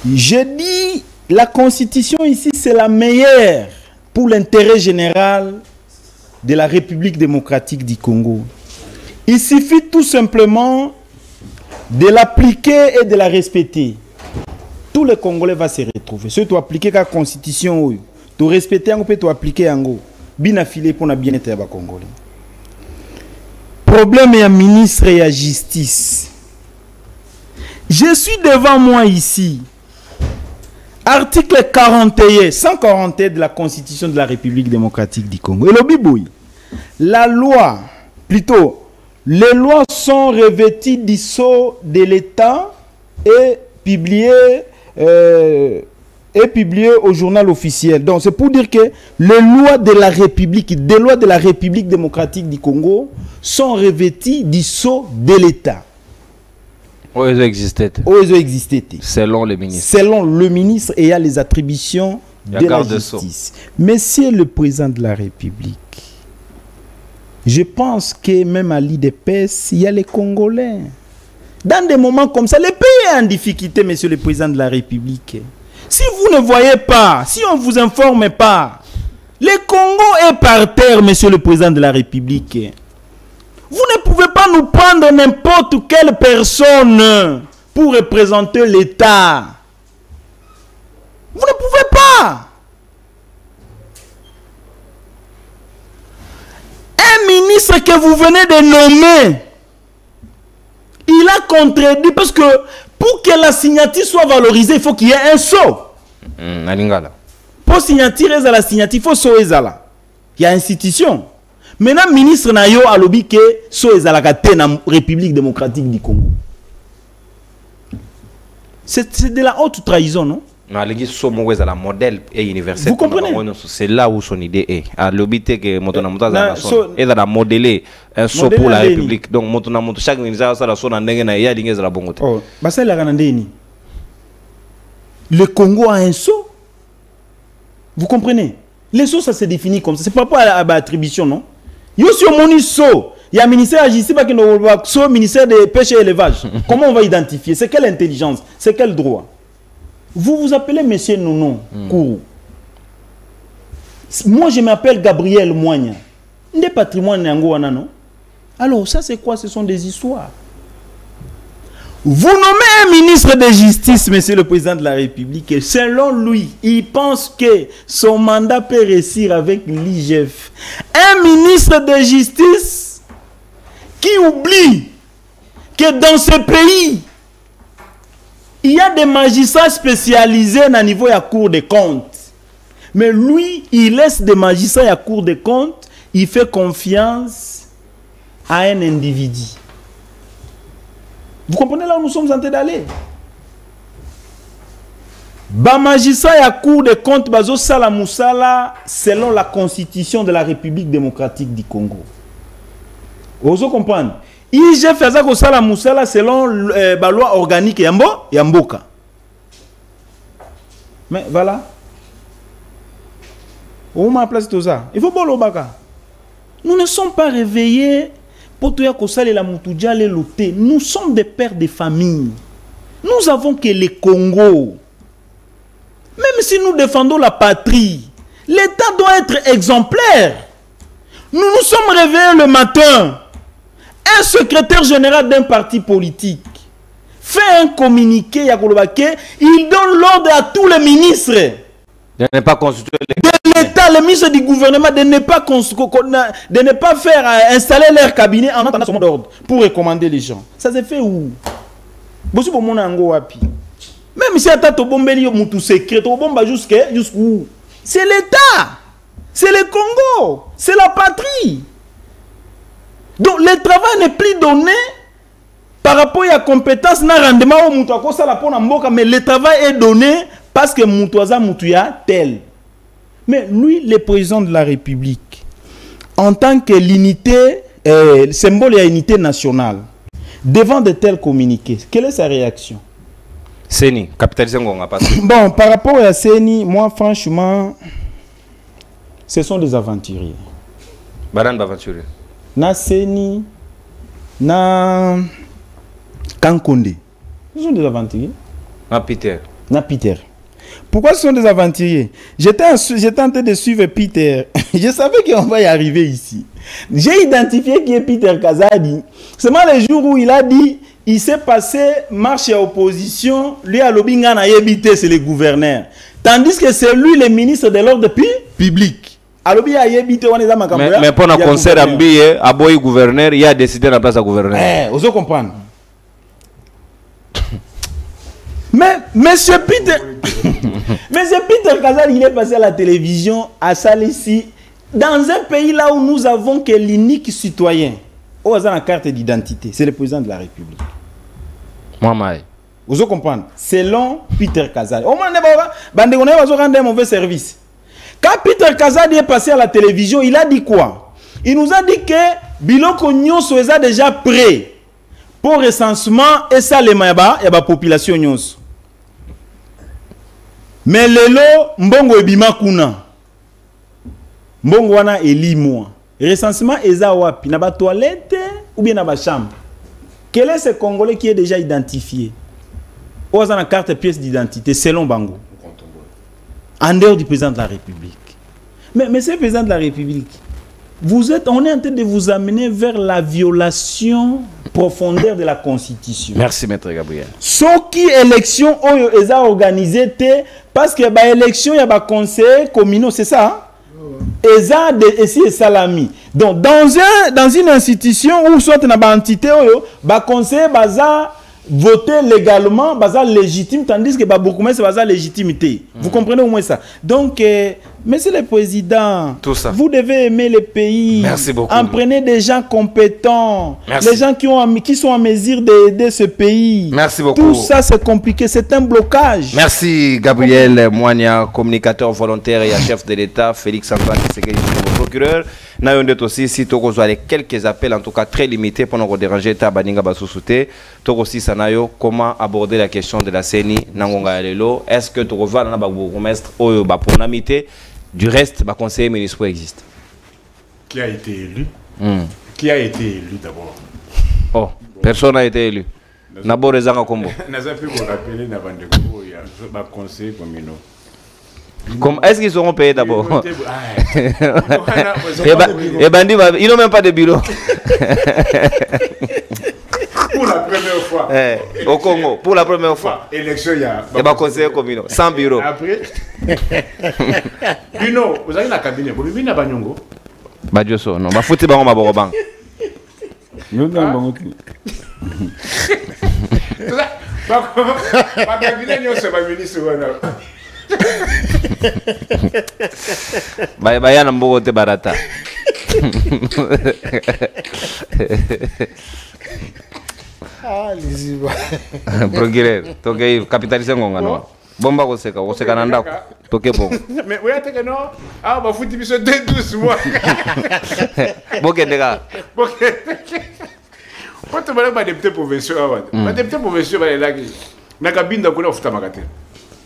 Je dis, la Constitution ici, c'est la meilleure pour l'intérêt général de la République démocratique du Congo. Il suffit tout simplement de l'appliquer et de la respecter. Tous les Congolais vont se retrouver. Si tu appliques la Constitution, tu respectes, tu appliques, bien affilé pour bien être Congolais. Problème est à ministre et à justice. Je suis devant moi ici. Article 41, 141 de la Constitution de la République démocratique du Congo. Et le bibouille. La loi, plutôt, les lois sont revêtues du sceau de l'État et publiées au journal officiel. Donc c'est pour dire que les lois de la République, démocratique du Congo sont revêtues du sceau de l'État. Ils ont existé. Selon le ministre. Selon le ministre ayant les attributions de la justice. Monsieur le Président de la République, je pense que même à l'IDPS, il y a les Congolais. Dans des moments comme ça, le pays est en difficulté, Monsieur le Président de la République. Si vous ne voyez pas, si on ne vous informe pas, le Congo est par terre, Monsieur le Président de la République. Vous ne pouvez pas nous prendre n'importe quelle personne pour représenter l'État. Vous ne pouvez pas. Un ministre que vous venez de nommer, il a contredit parce que pour que la signature soit valorisée, il faut qu'il y ait un sceau. Pour signature à la signature, il faut sceau ezala. Il y a institution. Maintenant, ministre Nayo a lobby que sceau ezala kate na République démocratique du Congo. C'est de la haute trahison, non? La modèle est universelle. Vous comprenez? C'est là où son idée est. À l'obité que Motonamuta est dans la modeler un saut pour la République. Donc Motonamuta chaque ministère ça la son en dengue na ya dingue la bongote. Oh, bah ça la ranandeni. Le Congo a un saut. Vous comprenez? Les sauts ça se définit comme ça. C'est pas pour l'attribution, non? Yo sur moni saut. Il y a un ministère agissé pas que nous ministère de pêche et élevage. Comment on va identifier? C'est quelle intelligence? C'est quel droit? Vous vous appelez Monsieur Nono Kourou. Moi, je m'appelle Gabriel Moigna. Des patrimoines n'angoana, non? Alors, ça, c'est quoi? Ce sont des histoires. Vous nommez un ministre de justice, Monsieur le Président de la République, et selon lui, il pense que son mandat peut réussir avec l'IGF. Un ministre de justice qui oublie que dans ce pays, il y a des magistrats spécialisés à niveau de la Cour des comptes. Mais lui, il laisse des magistrats à la Cour des comptes, il fait confiance à un individu. Vous comprenez là où nous sommes en train d'aller? Ba magistrat à la Cour des comptes, bazo sala moussala, selon la constitution de la République démocratique du Congo. Vous comprenez? IGF faisait que ça la moussala selon la loi organique Yamboka. Mais voilà. Où m'a place tout ça? Il faut pas l'obaka. Nous ne sommes pas réveillés pour tout ça la moutoudia les loter. Nous sommes des pères de famille. Nous avons que le Congo. Même si nous défendons la patrie, l'État doit être exemplaire. Nous nous sommes réveillés le matin. Un secrétaire général d'un parti politique fait un communiqué, il donne l'ordre à tous les ministres de ne pas constituer de l'État, les ministres du gouvernement, de ne pas faire installer leur cabinet en attendant son ordre pour recommander les gens. Ça se fait où? Même si tu as un secret, jusqu'où? C'est l'État, c'est le Congo, c'est la patrie. Donc le travail n'est plus donné par rapport à la compétence, mais le travail est donné parce que Moutouaza Moutouya tel. Mais lui, le président de la République, en tant que l'unité, symbole de l'unité nationale, devant de tels communiqués, quelle est sa réaction? Seni, capitalisé Ngonga pas. Bon, par rapport à Seni, moi franchement, ce sont des aventuriers. Baran aventurier. Na Seni, na Kankonde. Ce sont des aventuriers. Na Peter. Na Peter. Pourquoi ce sont des aventuriers? J'étais en train de suivre Peter. Je savais qu'on va y arriver ici. J'ai identifié qui est Peter Kazadi. Seulement le jour où il a dit, il s'est passé marche à opposition, lui à Lobinga na yebité, c'est le gouverneur. Tandis que c'est lui le ministre de l'ordre public. Mais pour un concert à Mbiye, à Boy gouverneur, il a décidé de la place à gouverneur. Vous comprenez? Mais Monsieur Peter Kazal, il est passé à la télévision à Salissi, dans un pays là où nous avons que l'unique citoyen, où on a une carte d'identité, c'est le président de la République. Vous comprenez? Selon Peter Kazal. Au moins, on va rendre un mauvais service. Quand Peter Kazadi est passé à la télévision, il a dit quoi? Il nous a dit que Biloko Nyonso est déjà prêt pour recensement et ça les mayaba et la population Nyonso. Mais lelo mbongo ebima kuna. Mbongo wana eli moi. Recensement eza wapi? Na ba toilette ou bien na ba chambre? Quel est ce Congolais qui est déjà identifié? Ou a une carte pièce d'identité selon Bango? En dehors du président de la République. Mais monsieur le président de la République, on est en train de vous amener vers la violation profondeur de la Constitution. Merci, Maître Gabriel. Ce qui élection est organisée, parce qu'il y a des élections, il y a des conseillers communaux, c'est ça? Eza de ici et salami. Donc dans une institution où soit une entité ba conseiller baza voter légalement baza légitime tandis que ba beaucoup mais c'est baza légitimité. Vous comprenez au moins ça. Donc monsieur le président, tout ça. Vous devez aimer le pays. Merci beaucoup. Prenez des gens compétents. Merci. Les gens qui sont en mesure d'aider ce pays. Merci beaucoup. Tout ça c'est compliqué, c'est un blocage. Merci Gabriel Moigna, communicateur volontaire et chef de l'État, Félix Antoine Tshisekedi, procureur. Nous aussi, si tu as quelques appels, en tout cas très limités, pour nous déranger, Tabaninga Basoussouté, tu aussi, Sanayo, comment aborder la question de la CENI, Nangonga Lelo. Est-ce que tu revois dans le bourgmestre ou pour l'amitié? Du reste, le conseiller municipal existe. Qui a été élu? Qui a été élu d'abord? Oh, personne n'a été élu. D'abord, les gens combo. N'a pas pu vous rappeler, n'a pas de il y a un conseiller communal. Est-ce qu'ils seront payés d'abord? Et bandit, ils n'ont même pas de bureau. Pour la première fois. Au Congo, pour la première fois. Élection, il y a. Il y a un conseiller communal, sans bureau. Après, Bino, vous avez la cabinet. Vous avez la Banyongo? Badioso, non. Ma foutu bango ma borobang. Nous n'avons pas. Ma cabinet, c'est ma ministre. Baya na mbogo te barata. Ah, les Procureur, toke capitaliser ngonga no. Bomba koseka na ndako. Toke bon. Mais oui, attends non. Ah, ba futi biso 12 mois. Boke ndeka. Boke. Quand tu vas député provincial, ba député provincial ba là qui na kabinda kuna futa makate.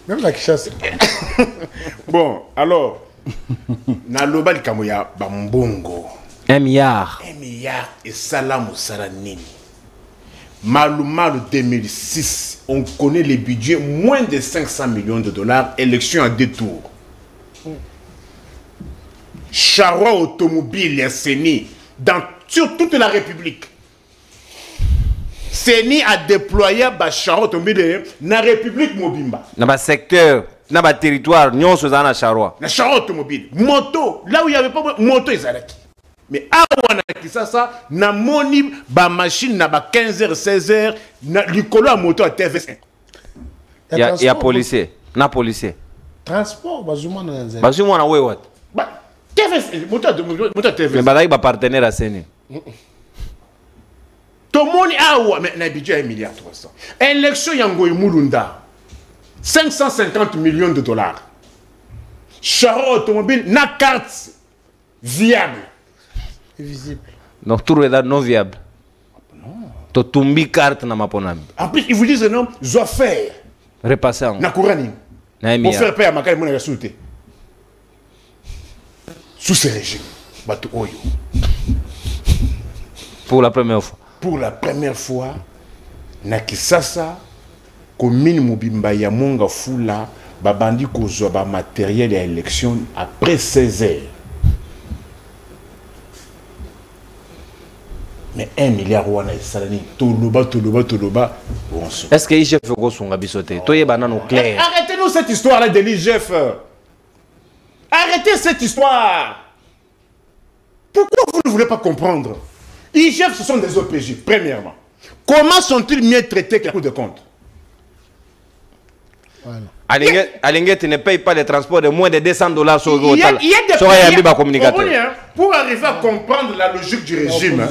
Même la chasse. Bon, alors, na loba likamoya bambongo. 1 milliard. 1 milliard et salam salanini. Malu 2006, on connaît les budgets moins de 500 millions de dollars, élection à 2 tours. Charroi automobile et CENI sur toute la République. CENI a déployé ba charroi automobile dans la République Mobimba. Dans le secteur, dans le territoire, nous sommes dans la charroi. La charroi automobile, moto, là où il n'y avait pas de moto, ils allaient. Mais awa na kisasa na moni ba machine na ba 15h 16h na likolo a moto a TV5. Il y a policier, na policier. Transport bazuma na nzela. Bazuma na wewe. Ba TV moto TV. Mais badai ba partenaire à CENI. To moni awa mais na budget 1 milliard 300. Élection yango Mulunda. 550 millions de dollars. Charroi automobile na carte viable. Visible. Donc tout est non viable. Non. To tumbi carte na maponami. En plus ils vous disent non, je dois faire. Repasser en. Na courani. Pour faire payer à Makai mon souté. Sous ce régime. Bato oyo. Pour la première fois. Pour la première fois, na Kisasa, commune Mobimba ya Monga Fula, babandi kozwa ba matériel ya élection après 16 heures. Mais 1 milliard wana esalani toloba. Est-ce que IGF go sunga bisote? Toye banano clair. Arrêtez-nous cette histoire là de l'IGF. Arrêtez cette histoire. Pourquoi vous ne voulez pas comprendre? IGF, ce sont des OPJ, premièrement. Comment sont-ils mieux traités que la Cour des comptes? Voilà. Alingue, tu ne payes pas les transports de moins de $200 sur le Il y a des pays. Pour arriver à comprendre la logique du régime,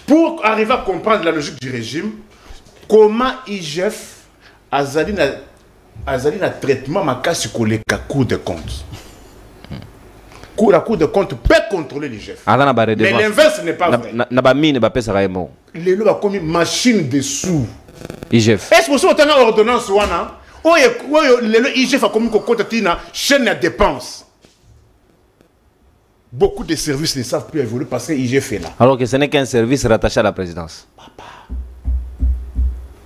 pour arriver à comprendre la logique du régime, comment IGF a un traitement makasi koleka Cour des comptes. La Cour des comptes peut contrôler l'IGF. Mais l'inverse n'est pas vrai. Les lois comme une machine de sous. IGF. Est-ce que vous avez une ordonnance l'IGF a commis une chaîne de dépenses? Beaucoup de services ne savent plus évoluer parce que l'IGF est là. Alors que ce n'est qu'un service rattaché à la présidence. Papa.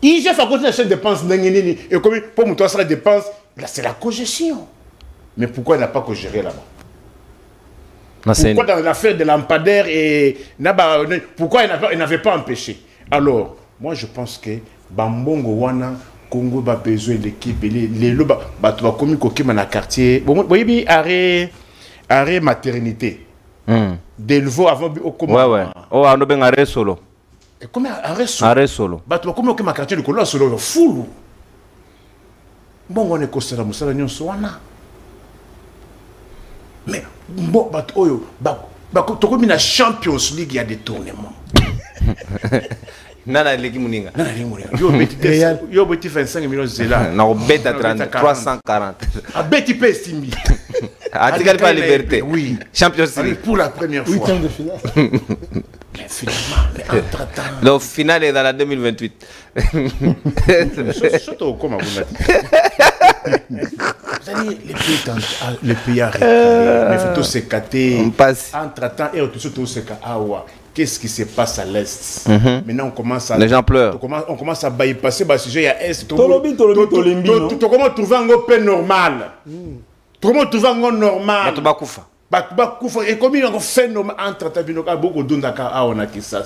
IGF a continué la chaîne de dépenses. Et comme pour moi, ça la dépense, là c'est la cogestion. Mais pourquoi il n'a pas co-géré là-bas? Pourquoi dans l'affaire de lampadaire et pourquoi il n'avait pas empêché? Alors, moi je pense que Bambongo Wana Congo a besoin d'équipe. Les loba battu comme kokima na quartier. Bon, oui, arrêt maternité. Delvo avant au comment. Ouais. Oh, on a bien arrêt solo. Et comment arrêt solo? Arrêt solo. Battu comme kokima quartier de Kolo solo full. Bon, on est costera musala nyonso wana. Mais bon, battu oyo tokomi na Champions League, il y a des tournements. Nana leki muninga. Yo beti 25 millions de dollars. Na beta 340. A beti pe estimi. Atigal pas liberté. Oui. Champions League pour la première fois. Huitième de finale. Mais finalement, entre-temps. Le final est dans la 2028. Surtout comment vous m'avez dit. Les pays arrêtés. Mais faut tous se cater. Entre-temps, et tout se awa. Qu'est-ce qui se passe à l'Est? Maintenant, on commence à... Les gens pleurent. On commence à bypasser le sujet à Est. Comment trouver un peu normal? Comment trouver un normal? Et comme il fait normal, entre-temps, beaucoup d'undaka on a qui ça.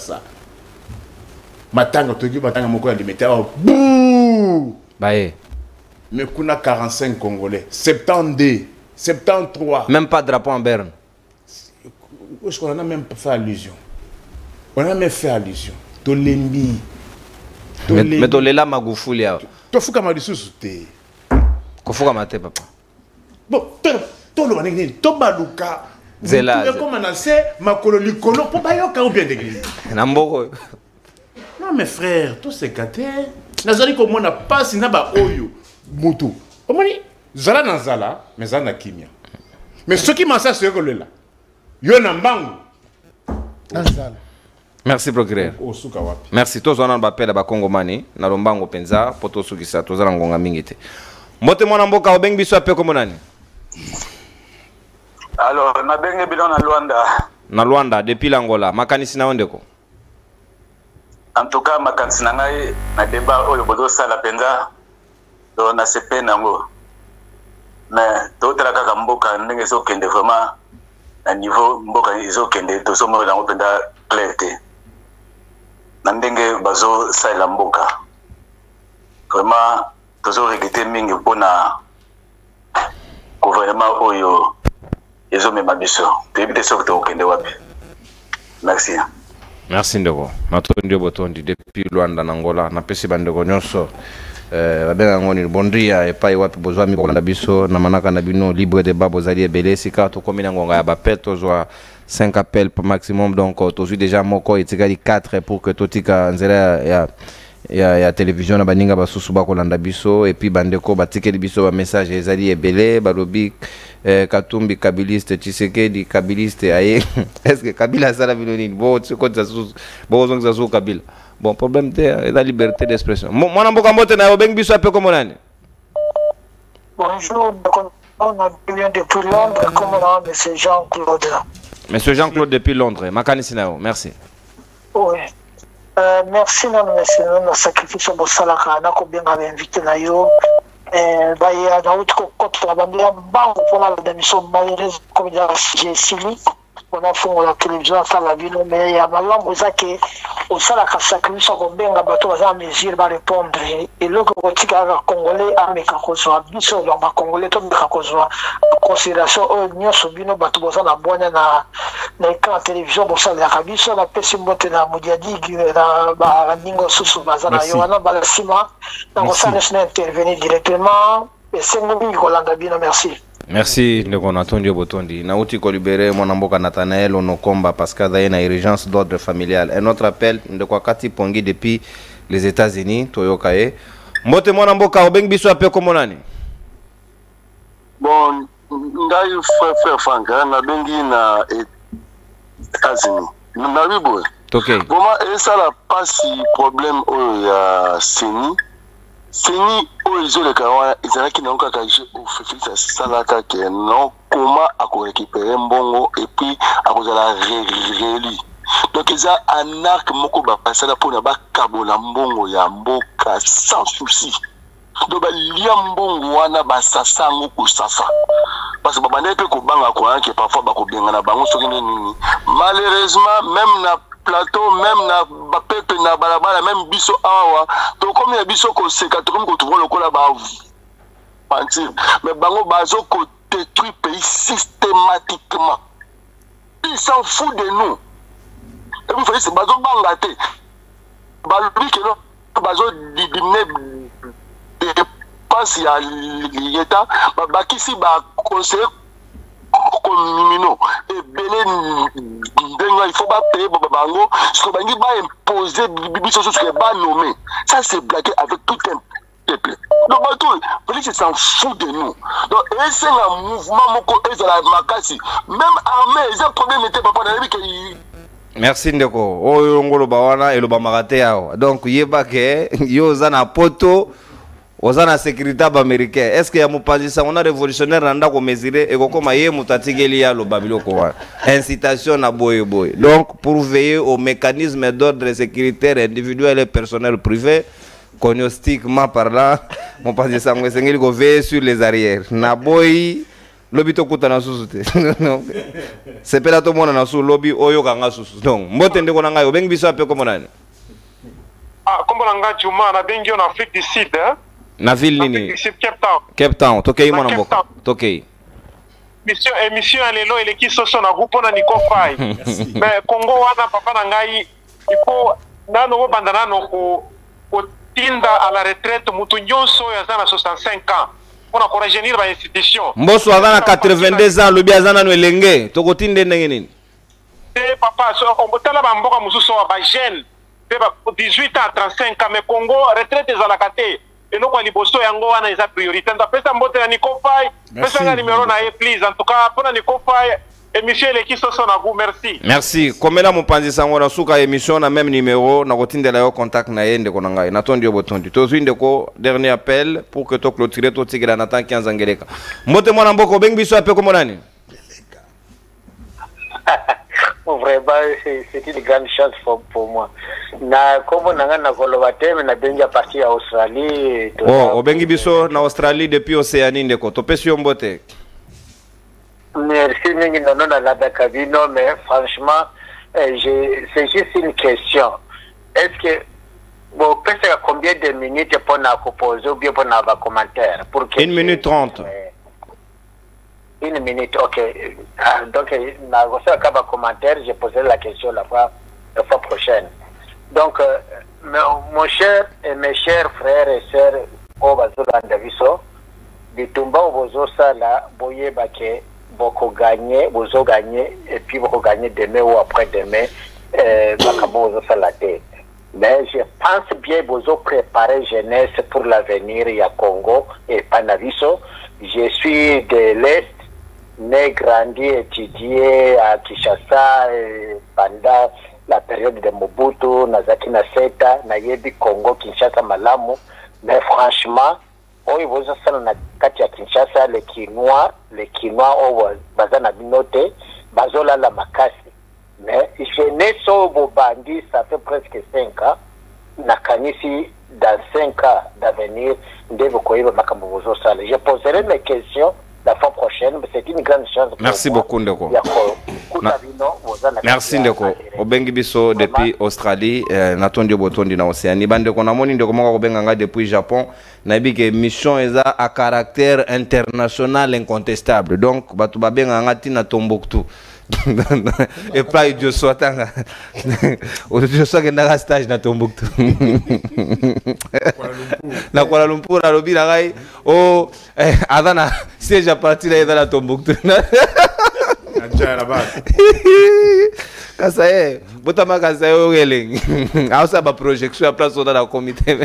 Matanga, matanga, moko ya limité. Bouh! Baye. Mais qu'on a 45 Congolais. 72, 73. Même pas de drapeau en berne. On n'a même pas fait allusion. On a même fait allusion. Tolembi. Mais Tolela Magufuli. Tofuka Madisusu te. Kofuka Mate, papa. Bon, Tobaluka. Zela. Comme on a fait, Makolo Likolo, pour Bayoka ou bien d'église. Namboro. Non, mes frères, tous ces catés. Nazali comme on a pas si naba oyo. Moutou. Comment dit? Zala Nazala, mais Zana Kimia. Mais ce qui m'a ça, c'est que là. Yonambangu. Nazala. Merci procureur. Merci tous on bapela ba Kongomani na lombango penza poto sukisa tozala ngonga mingi te. Mote mwana mboka obeng biso ape komo nani? Alors na benge bilo na Luanda. Na Luanda depuis l'Angola makanisi na ondeko. En tout cas makanisi na ngai na débat oyo bodo sala penza do na sepe nango. Mais to tala kaka mboka ndenge so kende vraiment na niveau mboka izo kende to so mo na openda clarté. Nandenge bazo saila mboka vraiment tozo regretter mingi pona gouvernement oyo ezo mema biso tebite sokto okende wapi. Merci. Merci ndeko matondi botondi depuis Luanda na Angola na pesi bandeko nyonso babenga ngoni bondria epai wapi bozwa mi kolanda biso na manaka na bino libre de babo zali ebele sika to komina ngonga ya bapel tozwa 5 appels pour maximum, donc tu as déjà moko et 4 pour que totika nzela ya télévision na baninga basusu bakolanda biso et puis bandeko batike biso ba message ezali ebele balobi Katumbi kabiliste Tshisekedi kabiliste aye est-ce que Kabila sala binoni bo tsiko tsasu bo zonga tsasu Kabila bon problème c'est la liberté d'expression mwana mboka mbote na obeng biso ape comme nani. Bonjour, on a bien depuis Londres comme on a monsieur Jean-Claude. Monsieur Jean-Claude depuis Londres, Makanisina, merci. Oui. Merci, monsieur. Nous sacrifice au Salaka, on a bien invité na yo. Bah, dans autre côté, la bandière, pour la démission malheureuse, comme j'ai Sili, on a fait la télévision, ça la ville, mais il y a ma langue, ça qui au Salaka sacrifice au bien, la bateau, à mesure, va répondre. Et le côté congolais, à mes cacozois, biso, dans ma congolais, tout mes cacozois, considération, nous subino, bateau, na bonne, na écran télévision, pour ça, la rabiso, la pessimbote, na moudiadi, na ningo susu, bazana, yoana, balasima, na ça, nous intervenir directement, et c'est nous, Nicolas Dabino, merci. Merci, Ndeko Natondi Botondi. Nauti Kolibere, mon amboka Nathanaël, Onokomba, parce qu'il y a une urgence d'ordre familial. Un autre appel, Ndeko Kati Pongi depuis les États-Unis, Toyokae. Mote mon amboka, Obeng Biso appel comme nani? Bon, ngai frère Franck, na bengi na États-Unis. Na bibo. Ok. Comment est ça la passe problème au ya Seni? Seni oyo le kawa ezalaki na okaka je ofefisa salaka ke non comment ako récupérer mbongo et puis akozala réeli. Donc eza anarque moko ba pasala pona ba kabola mbongo ya mboka sans souci. donc liambongo wana basasango kusafa parce que babanda pe ko banga ko que parfois ba ko benga na bango soki nini malheureusement même na plateau même na bapepe na balabala même biso awa to comme ya biso ko seka to comme ko trouver lokola ba mentir mais bango bazo ko détruire pays systématiquement ils s'en foutent de nous et vous faites bazo bangate balobi que non bazo diminuer dépenses ya l'État bakisi ba conseiller communaux et belé il faut pas payer bango ce que bangi ba imposer biso ce que ba nommer ça c'est blaguer avec tout un peuple donc bato police s'en fout de nous donc et c'est un mouvement moko et la makasi même armée ils ont problème était papa na que merci ndeko oyo ngolo bawana elo bamakate yao donc yeba ke yo zana poto ozana sécurité américain est-ce que ya mupazisa on a révolutionnaire nanda ko mesurer et kokoma ye mutatigeli ya lo babiloko wa incitation na boye boye donc pour veiller au mécanisme d'ordre sécuritaire individuel et personnel privé cognostiquement parlant mupazisa ngwesengeli ko veiller sur les arrières na boy lobby to kutana susu te c'est pas tout monde na su lobby oyo kanga susu donc mbote ndeko na ngayo bengi biso ape komo nani kombo na nga Juma na bengi en Afrique du Sud na ville nini Cape Town tokei mwana mboka tokei émission ya lelo eleki soso na groupe na Nico Fai mais Congo wana papa na ngai ipo nano ko banda nano ko tinda à la retraite mutu nyonso ya zana 65 ans pour encourager ba institution mboso azana 82 ans lobi azana no elenge tokotinde ndenge nini papa so on botala ba mboka mususu wa ba jeune pe ba 18 ans 35 ans mais Congo retraite za la kate et nous quoi liboso yango wana eza priorité nda pesa mbote na Nico Fai pesa nga numéro na e please en tout cas pour na Nico Fai émission eleki soso na vous merci komela mopanzi sango na suka émission na même numéro na kotindela yo contact na yende ko ngai na tondi yo botondi to zwinde ko dernier appel pour que to clôturer to tigela na tant 15 angeleka mbote mwana mboko bengi biso ape ko monani vraiment c'est une grande chance pour moi na comme nanga na koloba teme na bengi parti ya Australie obengi biso na Australie depuis Océanie ndeko to pesi yo mbote merci mingi non na la cabine mais franchement c'est juste une question est-ce que bon peut-être combien de minutes pour na poser ou bien pour na ba commentaire pour que 1 minute 30 1 minute, ok. Donc, na reçu un commentaire, j'ai posé la question la fois prochaine. Donc, mon cher et mes chers frères et sœurs, au Bazola Ndaviso, du Tumba au Bozo Sala, Boye Bake, beaucoup gagné, Bozo gagné, et puis beaucoup gagné demain ou après-demain, Bakabo Bozo Salate. Mais je pense bien Bozo préparer jeunesse pour l'avenir, il y a Congo et Panaviso. Je suis de l'Est. Né, grandi, étudié à Kinshasa pendant la période de Mobutu, Nazaki Naseta, Nayebi Congo, Kinshasa Malamu. Mais franchement, au niveau de Katia Kinshasa, les Kinois, au Bazana Binote, Bazola la Makasi. Mais je n'ai pas bandi, ça fait presque 5 ans. Nakanisi, dans 5 ans d'avenir, je poserai mes questions la fois prochaine, c'est une grande chance. Merci beaucoup Ndeko. Merci Ndeko. Obengi biso depuis Australie, natondi botondi na Océanie. Bande ko namoni Ndeko moko benga nga depuis Japon. Na bike mission eza à caractère international incontestable. Donc batu babenga nga tina Tombouctou. Et pas Dieu soit tanga. Dieu soit que na stage na Tombouctou. Na Kuala Lumpur na lobi na ngai o adana siège à partir là na Tombouctou. Kasaye botama kasaye ogeleng ausa ba projection ya place dans la comité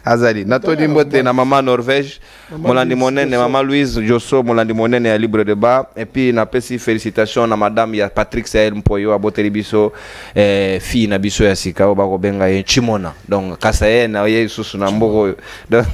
azali natodi mbote na mama Norvège molandi monene mama Louise Josso molandi monene ya libre débat et puis na pesi félicitations na madame ya Patrick Sael Mpoyo aboteli biso fille na biso ya sika ba ko benga ye Chimona donc kasaye na ye susu na mboko donc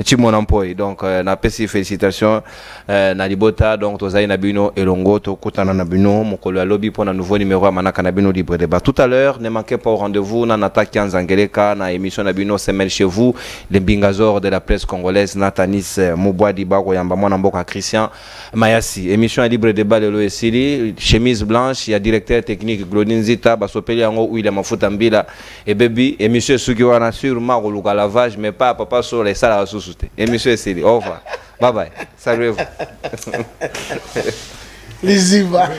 Chimona Mpoyo donc na pesi félicitations na libota donc tozali na bino elongo tokutana na bino mokolo ya lobi pour un nouveau numéro à manaka na bino libre débat. Tout à l'heure, ne manquez pas au rendez-vous na Nataki Anzangeleka na émission na bino semaine chez vous, les bingazors de la presse congolaise Natanis Mubwadi Bako Yamba Mwana Mboka Christian Mayasi. Émission à libre débat de l'OSILI, chemise blanche, il y a directeur technique Glodin Zita, Basopeli Yango où il est Mafuta Mbila et baby émission Sugiwana sûrement au lavage mais pas papa sur les salles à sous-souter. Émission Esili. Au revoir. Bye bye. Salut vous. Les Iva.